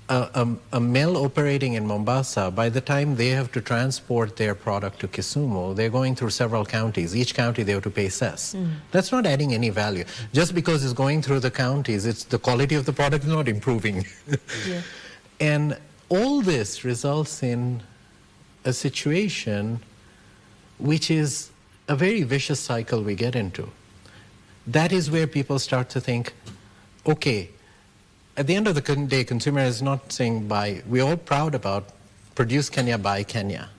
a mill operating in Mombasa, by the time they have to transport their product to Kisumu, they're going through several counties. Each county they have to pay cess. That's not adding any value. Just because it's going through the counties, it's the quality of the product is not improving. And all this results in a situation which is a very vicious cycle we get into. That is where people start to think, okay, at the end of the day, consumer is not saying buy. We're all proud about produce Kenya, buy Kenya,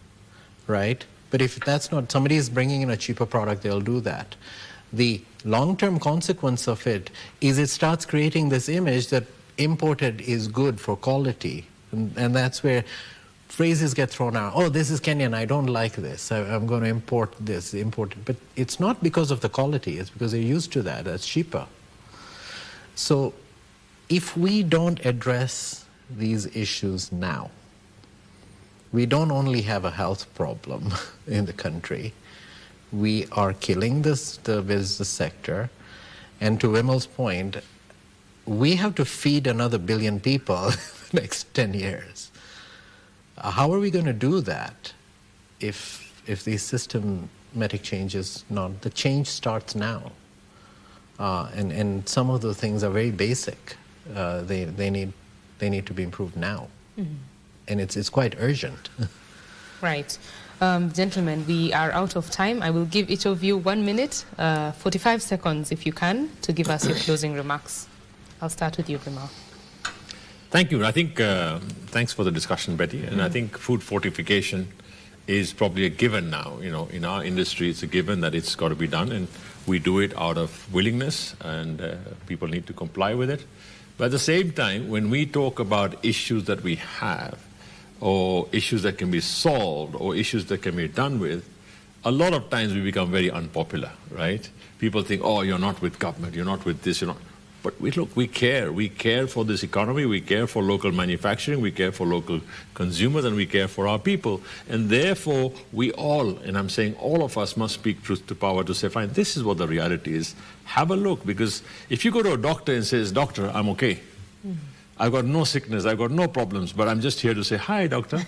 right? But if that's not, somebody is bringing in a cheaper product, they'll do that. The long-term consequence of it is it starts creating this image that imported is good for quality. And that's where phrases get thrown out. Oh, this is Kenyan, I don't like this. I'm going to import this, import it. But it's not because of the quality. It's because they're used to that. That's cheaper. So if we don't address these issues now, we don't only have a health problem in the country, we are killing the business sector. And to Vimal's point, we have to feed another 1 billion people in the next 10 years. How are we going to do that if these systematic changes not? The change starts now. And some of the things are very basic. They need to be improved now, and it's quite urgent. Right, gentlemen, we are out of time. I will give each of you 1 minute, 45 seconds, if you can, to give us your closing remarks. I'll start with you, Vimal. Thank you. I think thanks for the discussion, Betty. And I think food fortification is probably a given now. You know, in our industry, it's a given that it's got to be done, and we do it out of willingness, and people need to comply with it. But at the same time, when we talk about issues that we have, or issues that can be solved, or issues that can be done with, a lot of times we become very unpopular, right? People think, oh, you're not with government, you're not with this, you're not. But we care. We care for this economy, we care for local manufacturing, we care for local consumers, and we care for our people. And therefore, we all, and I'm saying all of us, must speak truth to power to say, fine, this is what the reality is. Have a look, because if you go to a doctor and says, doctor, I'm okay. I've got no sickness, I've got no problems, but I'm just here to say, hi, doctor.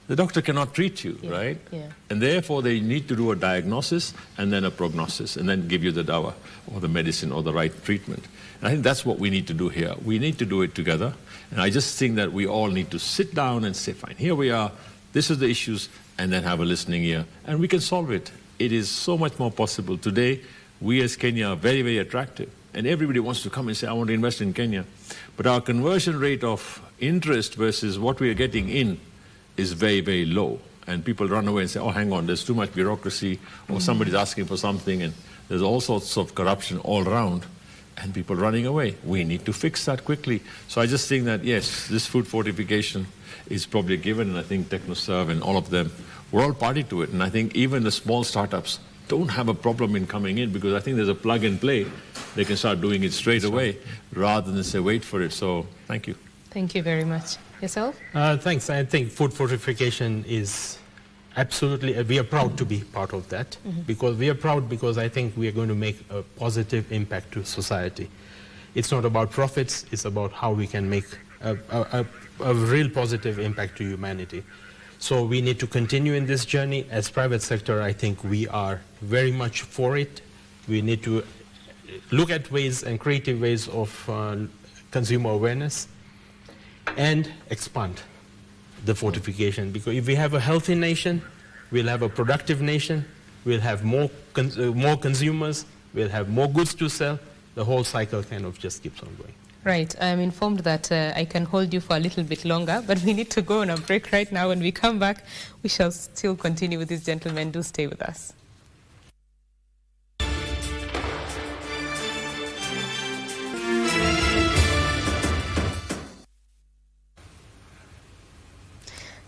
The doctor cannot treat you, right? Yeah. And therefore, they need to do a diagnosis and then a prognosis and then give you the dawa or the medicine or the right treatment. And I think that's what we need to do here. We need to do it together. And I just think that we all need to sit down and say, fine, here we are, this is the issues, and then have a listening ear. And we can solve it. It is so much more possible. Today, we as Kenya are very, very attractive. And everybody wants to come and say, I want to invest in Kenya. But our conversion rate of interest versus what we are getting in is very, very low. And people run away and say, oh, hang on, there's too much bureaucracy, or somebody's asking for something, and there's all sorts of corruption all around, and people running away. We need to fix that quickly. So I just think that, yes, this food fortification is probably a given, and I think TechnoServe and all of them, we're all party to it. And I think even the small startups don't have a problem in coming in, because I think there's a plug and play. They can start doing it straight away rather than say, wait for it. So thank you. Thank you very much. Yourself? Thanks. I think food fortification is absolutely, we are proud to be part of that, because we are proud because I think we are going to make a positive impact to society. It's not about profits, it's about how we can make a real positive impact to humanity. So we need to continue in this journey. As private sector, I think we are very much for it. We need to look at ways and creative ways of consumer awareness and expand the fortification, because if we have a healthy nation, we'll have a productive nation, we'll have more consumers, we'll have more goods to sell. The whole cycle kind of just keeps on going. Right. I'm informed that I can hold you for a little bit longer, but we need to go on a break right now. When we come back, we shall still continue with these gentlemen. Do stay with us.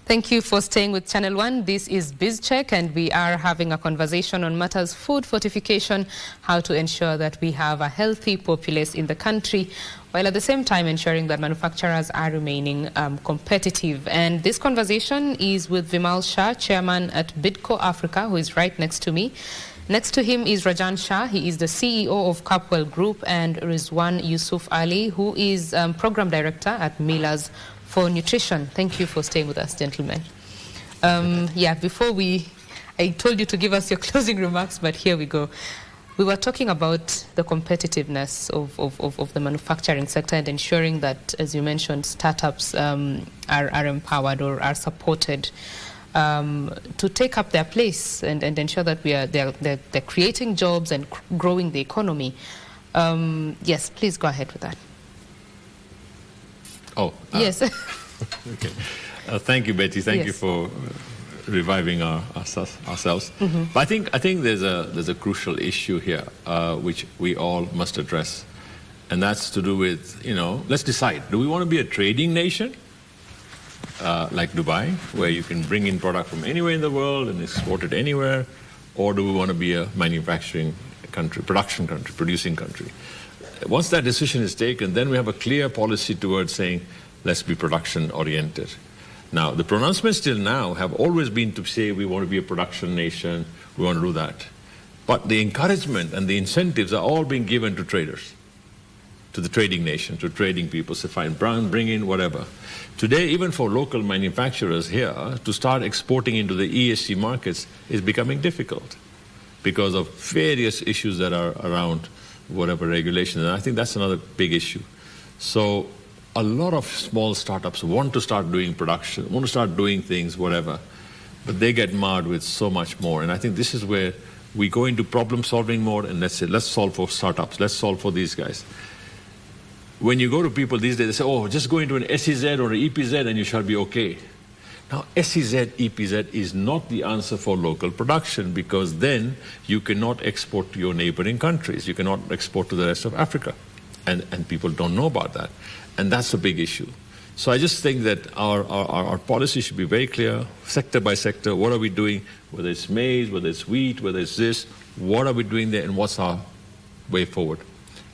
Thank you for staying with Channel 1. This is BizCheck, and we are having a conversation on matters food fortification, how to ensure that we have a healthy populace in the country, while at the same time ensuring that manufacturers are remaining competitive. And this conversation is with Vimal Shah, chairman at Bidco Africa, who is right next to me. Next to him is Rajan Shah. He is the CEO of Capwell Group, and Rizwan Yusuf Ali, who is program director at Millers for Nutrition. Thank you for staying with us, gentlemen. Before I told you to give us your closing remarks, but here we go. We were talking about the competitiveness of the manufacturing sector and ensuring that, as you mentioned, startups are empowered or are supported to take up their place and ensure that they're creating jobs and growing the economy. Yes, please go ahead with that. Yes. Okay. Thank you, Betty. Thank you for reviving ourselves. But I think there's a crucial issue here which we all must address, and that's to do with, let's decide: do we want to be a trading nation like Dubai, where you can bring in product from anywhere in the world and export it anywhere, or do we want to be a manufacturing country, production country, producing country? Once that decision is taken, then we have a clear policy towards saying, let's be production-oriented. Now, the pronouncements till now have always been to say we want to be a production nation, we want to do that. But the encouragement and the incentives are all being given to traders, to the trading nation, to trading people. Say, fine, bring in whatever. Today, even for local manufacturers here, to start exporting into the ESG markets is becoming difficult because of various issues that are around whatever regulation, and I think that's another big issue. So a lot of small startups want to start doing production, want to start doing things, whatever, but they get marred with so much more. And I think this is where we go into problem solving mode, and let's say, let's solve for startups, let's solve for these guys. When you go to people these days, they say, oh, just go into an SEZ or an EPZ and you shall be okay. Now, SEZ, EPZ is not the answer for local production, because then you cannot export to your neighboring countries. You cannot export to the rest of Africa. And people don't know about that. And that's a big issue. So I just think that our policy should be very clear, sector by sector. What are we doing? Whether it's maize, whether it's wheat, whether it's this, what are we doing there, and what's our way forward?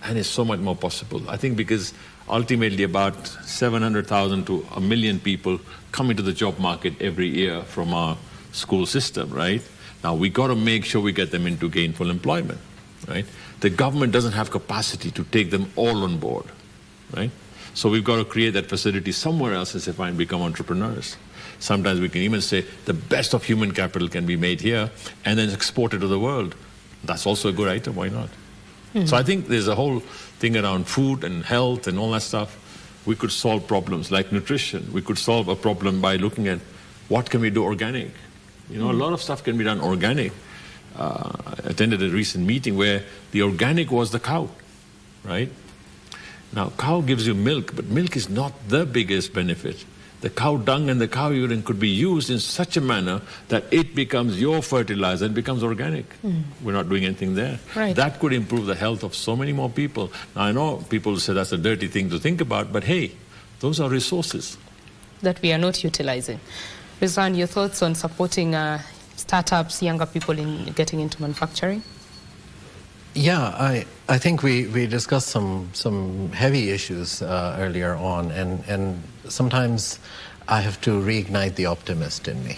And it's so much more possible. I think because ultimately about 700,000 to 1 million people come into the job market every year from our school system, right? Now we got to make sure we get them into gainful employment, right? The government doesn't have capacity to take them all on board, right? So we've got to create that facility somewhere else and say, fine, become entrepreneurs. Sometimes we can even say the best of human capital can be made here and then exported to the world. That's also a good item, why not? So I think there's a whole thing around food and health and all that stuff. We could solve problems like nutrition. We could solve a problem by looking at what can we do organic. You know, a lot of stuff can be done organic. I attended a recent meeting where the organic was the cow, right? Now, cow gives you milk, but milk is not the biggest benefit. The cow dung and the cow urine could be used in such a manner that it becomes your fertilizer and becomes organic. We're not doing anything there. Right. That could improve the health of so many more people. Now, I know people say that's a dirty thing to think about, but hey, those are resources that we are not utilizing. Rizwan, your thoughts on supporting startups, younger people in getting into manufacturing? Yeah, I think we discussed some heavy issues earlier on, and sometimes I have to reignite the optimist in me.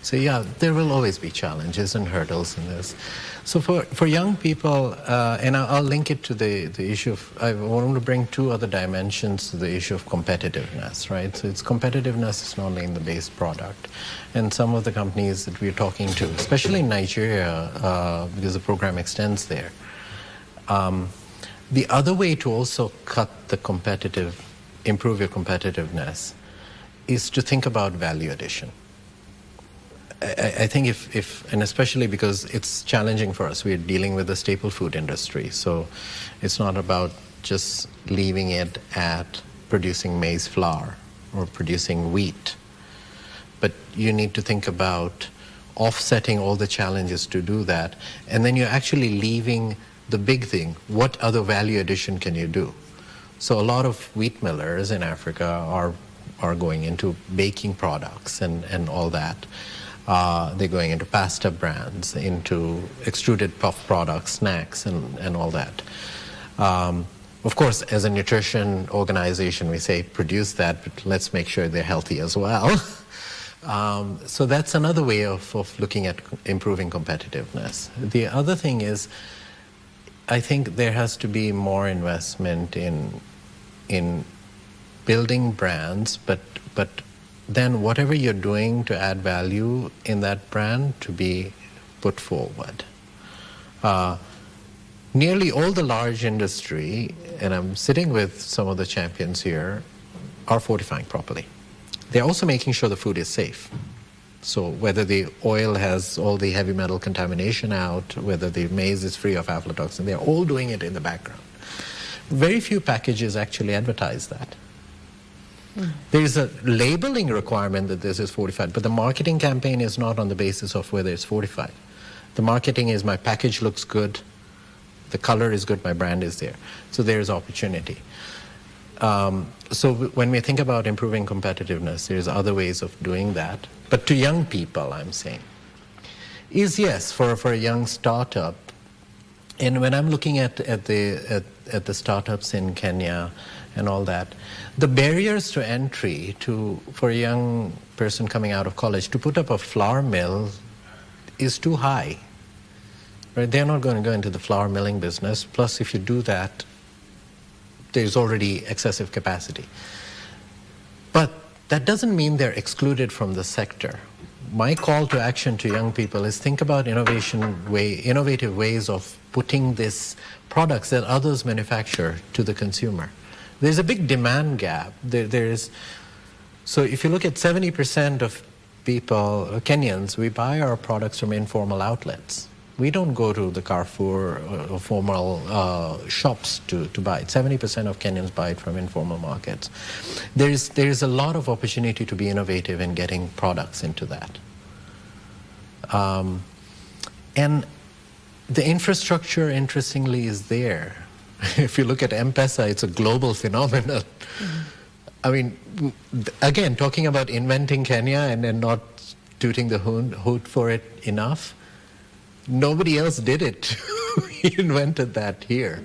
So yeah, there will always be challenges and hurdles in this. So for young people, and I'll link it to the issue of, I want to bring two other dimensions to the issue of competitiveness, right? So it's competitiveness is not only in the base product. And some of the companies that we're talking to, especially in Nigeria, because the program extends there, the other way to also improve your competitiveness is to think about value addition. I think if, and especially because it's challenging for us, we're dealing with the staple food industry, so it's not about just leaving it at producing maize flour or producing wheat, but you need to think about offsetting all the challenges to do that, and then you're actually leaving the big thing, what other value addition can you do? So a lot of wheat millers in Africa are going into baking products and all that. They're going into pasta brands, into extruded puff products, snacks, and all that. Of course, as a nutrition organization, we say produce that, but let's make sure they're healthy as well. So that's another way of looking at improving competitiveness. The other thing is, I think there has to be more investment in building brands, but then whatever you're doing to add value in that brand to be put forward. Nearly all the large industry, and I'm sitting with some of the champions here, are fortifying properly. They're also making sure the food is safe. So whether the oil has all the heavy metal contamination out, whether the maize is free of aflatoxin, they're all doing it in the background. Very few packages actually advertise that. There is a labeling requirement that this is fortified, but the marketing campaign is not on the basis of whether it's fortified. The marketing is my package looks good, the color is good, my brand is there. So there's opportunity. So when we think about improving competitiveness, there's other ways of doing that. But to young people, I'm saying, is yes, for a young startup, and when I'm looking at the startups in Kenya and all that, the barriers to entry for a young person coming out of college to put up a flour mill is too high. Right? They're not going to go into the flour milling business. Plus, if you do that, there's already excessive capacity. But that doesn't mean they're excluded from the sector. My call to action to young people is think about innovative ways of putting these products that others manufacture to the consumer. There's a big demand gap. So if you look at 70% of people, Kenyans, we buy our products from informal outlets. We don't go to the Carrefour or formal shops to buy it. 70% of Kenyans buy it from informal markets. There's a lot of opportunity to be innovative in getting products into that. And the infrastructure, interestingly, is there. If you look at M-Pesa, it's a global phenomenon. I mean, again, talking about inventing Kenya and then not tooting the hoot for it enough, nobody else did it. We invented that here.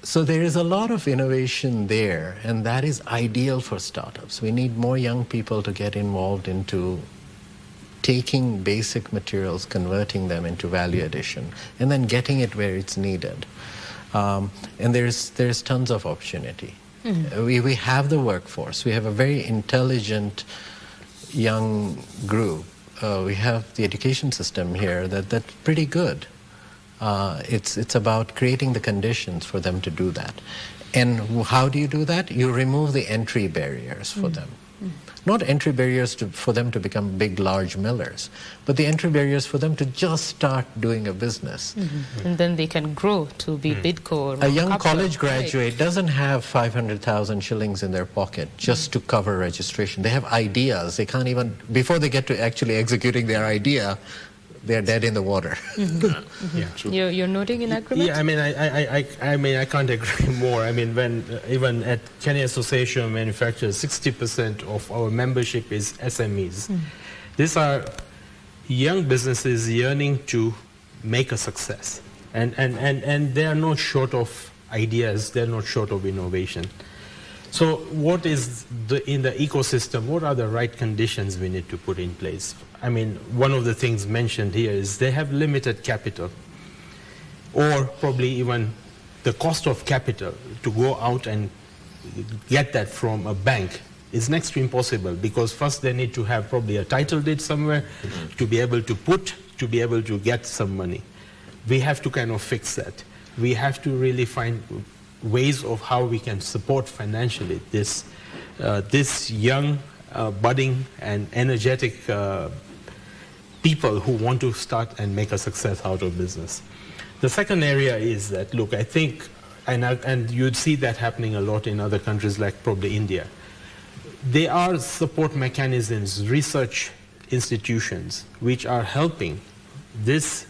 So there is a lot of innovation there, and that is ideal for startups. We need more young people to get involved into taking basic materials, converting them into value addition, and then getting it where it's needed. And there's tons of opportunity. We have the workforce. We have a very intelligent young group. We have the education system here that's pretty good. It's about creating the conditions for them to do that. And how do you do that? You remove the entry barriers for them. Not entry barriers for them to become big, large millers, but the entry barriers for them to just start doing a business. And then they can grow to be Bidco or a young college graduate doesn't have 500,000 shillings in their pocket just to cover registration. They have ideas. They can't even, before they get to actually executing their idea, they're dead in the water. Yeah, true. You're nodding in agreement? Yeah, I mean, I can't agree more. I mean, when even at Kenya Association of Manufacturers, 60% of our membership is SMEs. These are young businesses yearning to make a success, and they are not short of ideas. They're not short of innovation. So, what is in the ecosystem? What are the right conditions we need to put in place? I mean, one of the things mentioned here is they have limited capital, or probably even the cost of capital to go out and get that from a bank is next to impossible, because first they need to have probably a title deed somewhere to be able to get some money. We have to kind of fix that. We have to really find ways of how we can support financially this young, budding and energetic people who want to start and make a success out of business. The second area is that, look, I think, and you'd see that happening a lot in other countries like probably India, there are support mechanisms, research institutions, which are helping this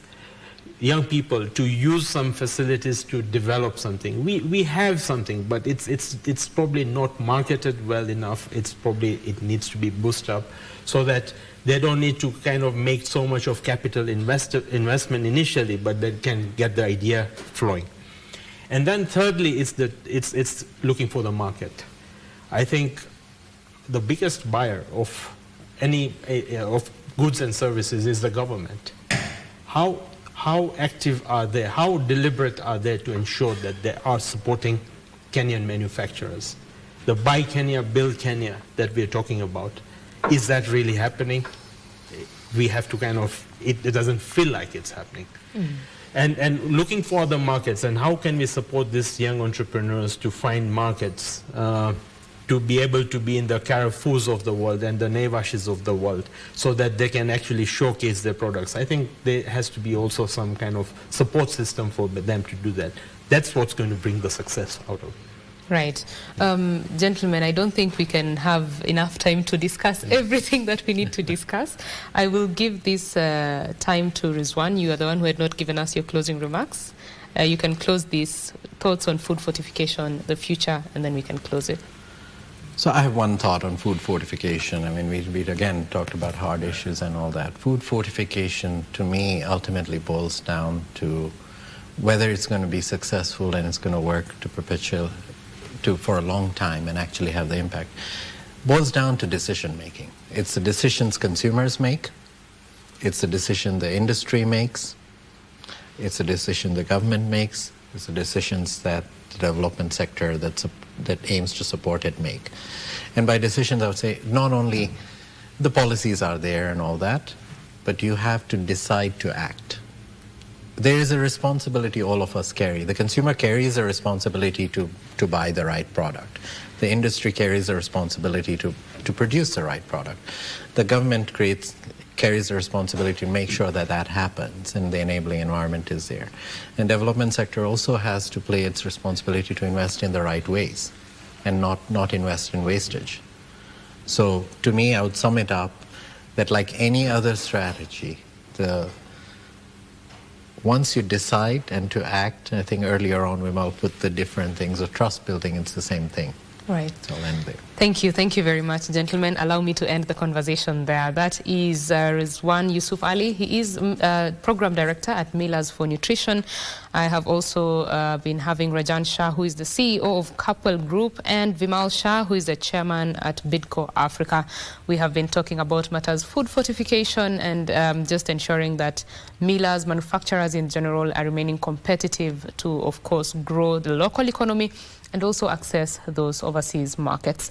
young people to use some facilities to develop something. We have something, but it's probably not marketed well enough. It needs to be boosted up so that they don't need to kind of make so much of capital investment initially, but they can get the idea flowing. And then thirdly, it's looking for the market. I think the biggest buyer of any of goods and services is the government. How active are they? How deliberate are they to ensure that they are supporting Kenyan manufacturers? The Buy Kenya, Build Kenya that we're talking about, is that really happening? We have to kind of, it doesn't feel like it's happening. And looking for the markets, and how can we support these young entrepreneurs to find markets, to be able to be in the Carrefours of the world and the Naivashis of the world, so that they can actually showcase their products. I think there has to be also some kind of support system for them to do that. That's what's going to bring the success out of it. Right. Gentlemen, I don't think we can have enough time to discuss everything that we need to discuss. I will give this time to Rizwan. You are the one who had not given us your closing remarks. You can close these thoughts on food fortification, the future, and then we can close it. So I have one thought on food fortification. I mean, we again talked about hard issues and all that. Food fortification, to me, ultimately boils down to whether it's going to be successful and it's going to work to perpetuate for a long time and actually have the impact. Boils down to decision making. It's the decisions consumers make. It's the decision the industry makes. It's a decision the government makes. It's the decisions that the development sector that aims to support it make. And by decisions, I would say not only the policies are there and all that, but you have to decide to act. There is a responsibility all of us carry. The consumer carries a responsibility to buy the right product. The industry carries a responsibility to produce the right product. The government carries a responsibility to make sure that that happens and the enabling environment is there. And development sector also has to play its responsibility to invest in the right ways and not invest in wastage. So to me, I would sum it up that like any other strategy, once you decide and to act, I think earlier on Vimal put the different things of trust building, it's the same thing. Right. So I'll end there. Thank you very much, gentlemen. Allow me to end the conversation there. That is Rizwan Yusuf Ali. He is Program Director at Millers for Nutrition. I have also been having Rajan Shah, who is the CEO of Couple Group, and Vimal Shah, who is the Chairman at Bidco Africa. We have been talking about matters food fortification and just ensuring that millers, manufacturers in general, are remaining competitive to, of course, grow the local economy and also access those overseas markets.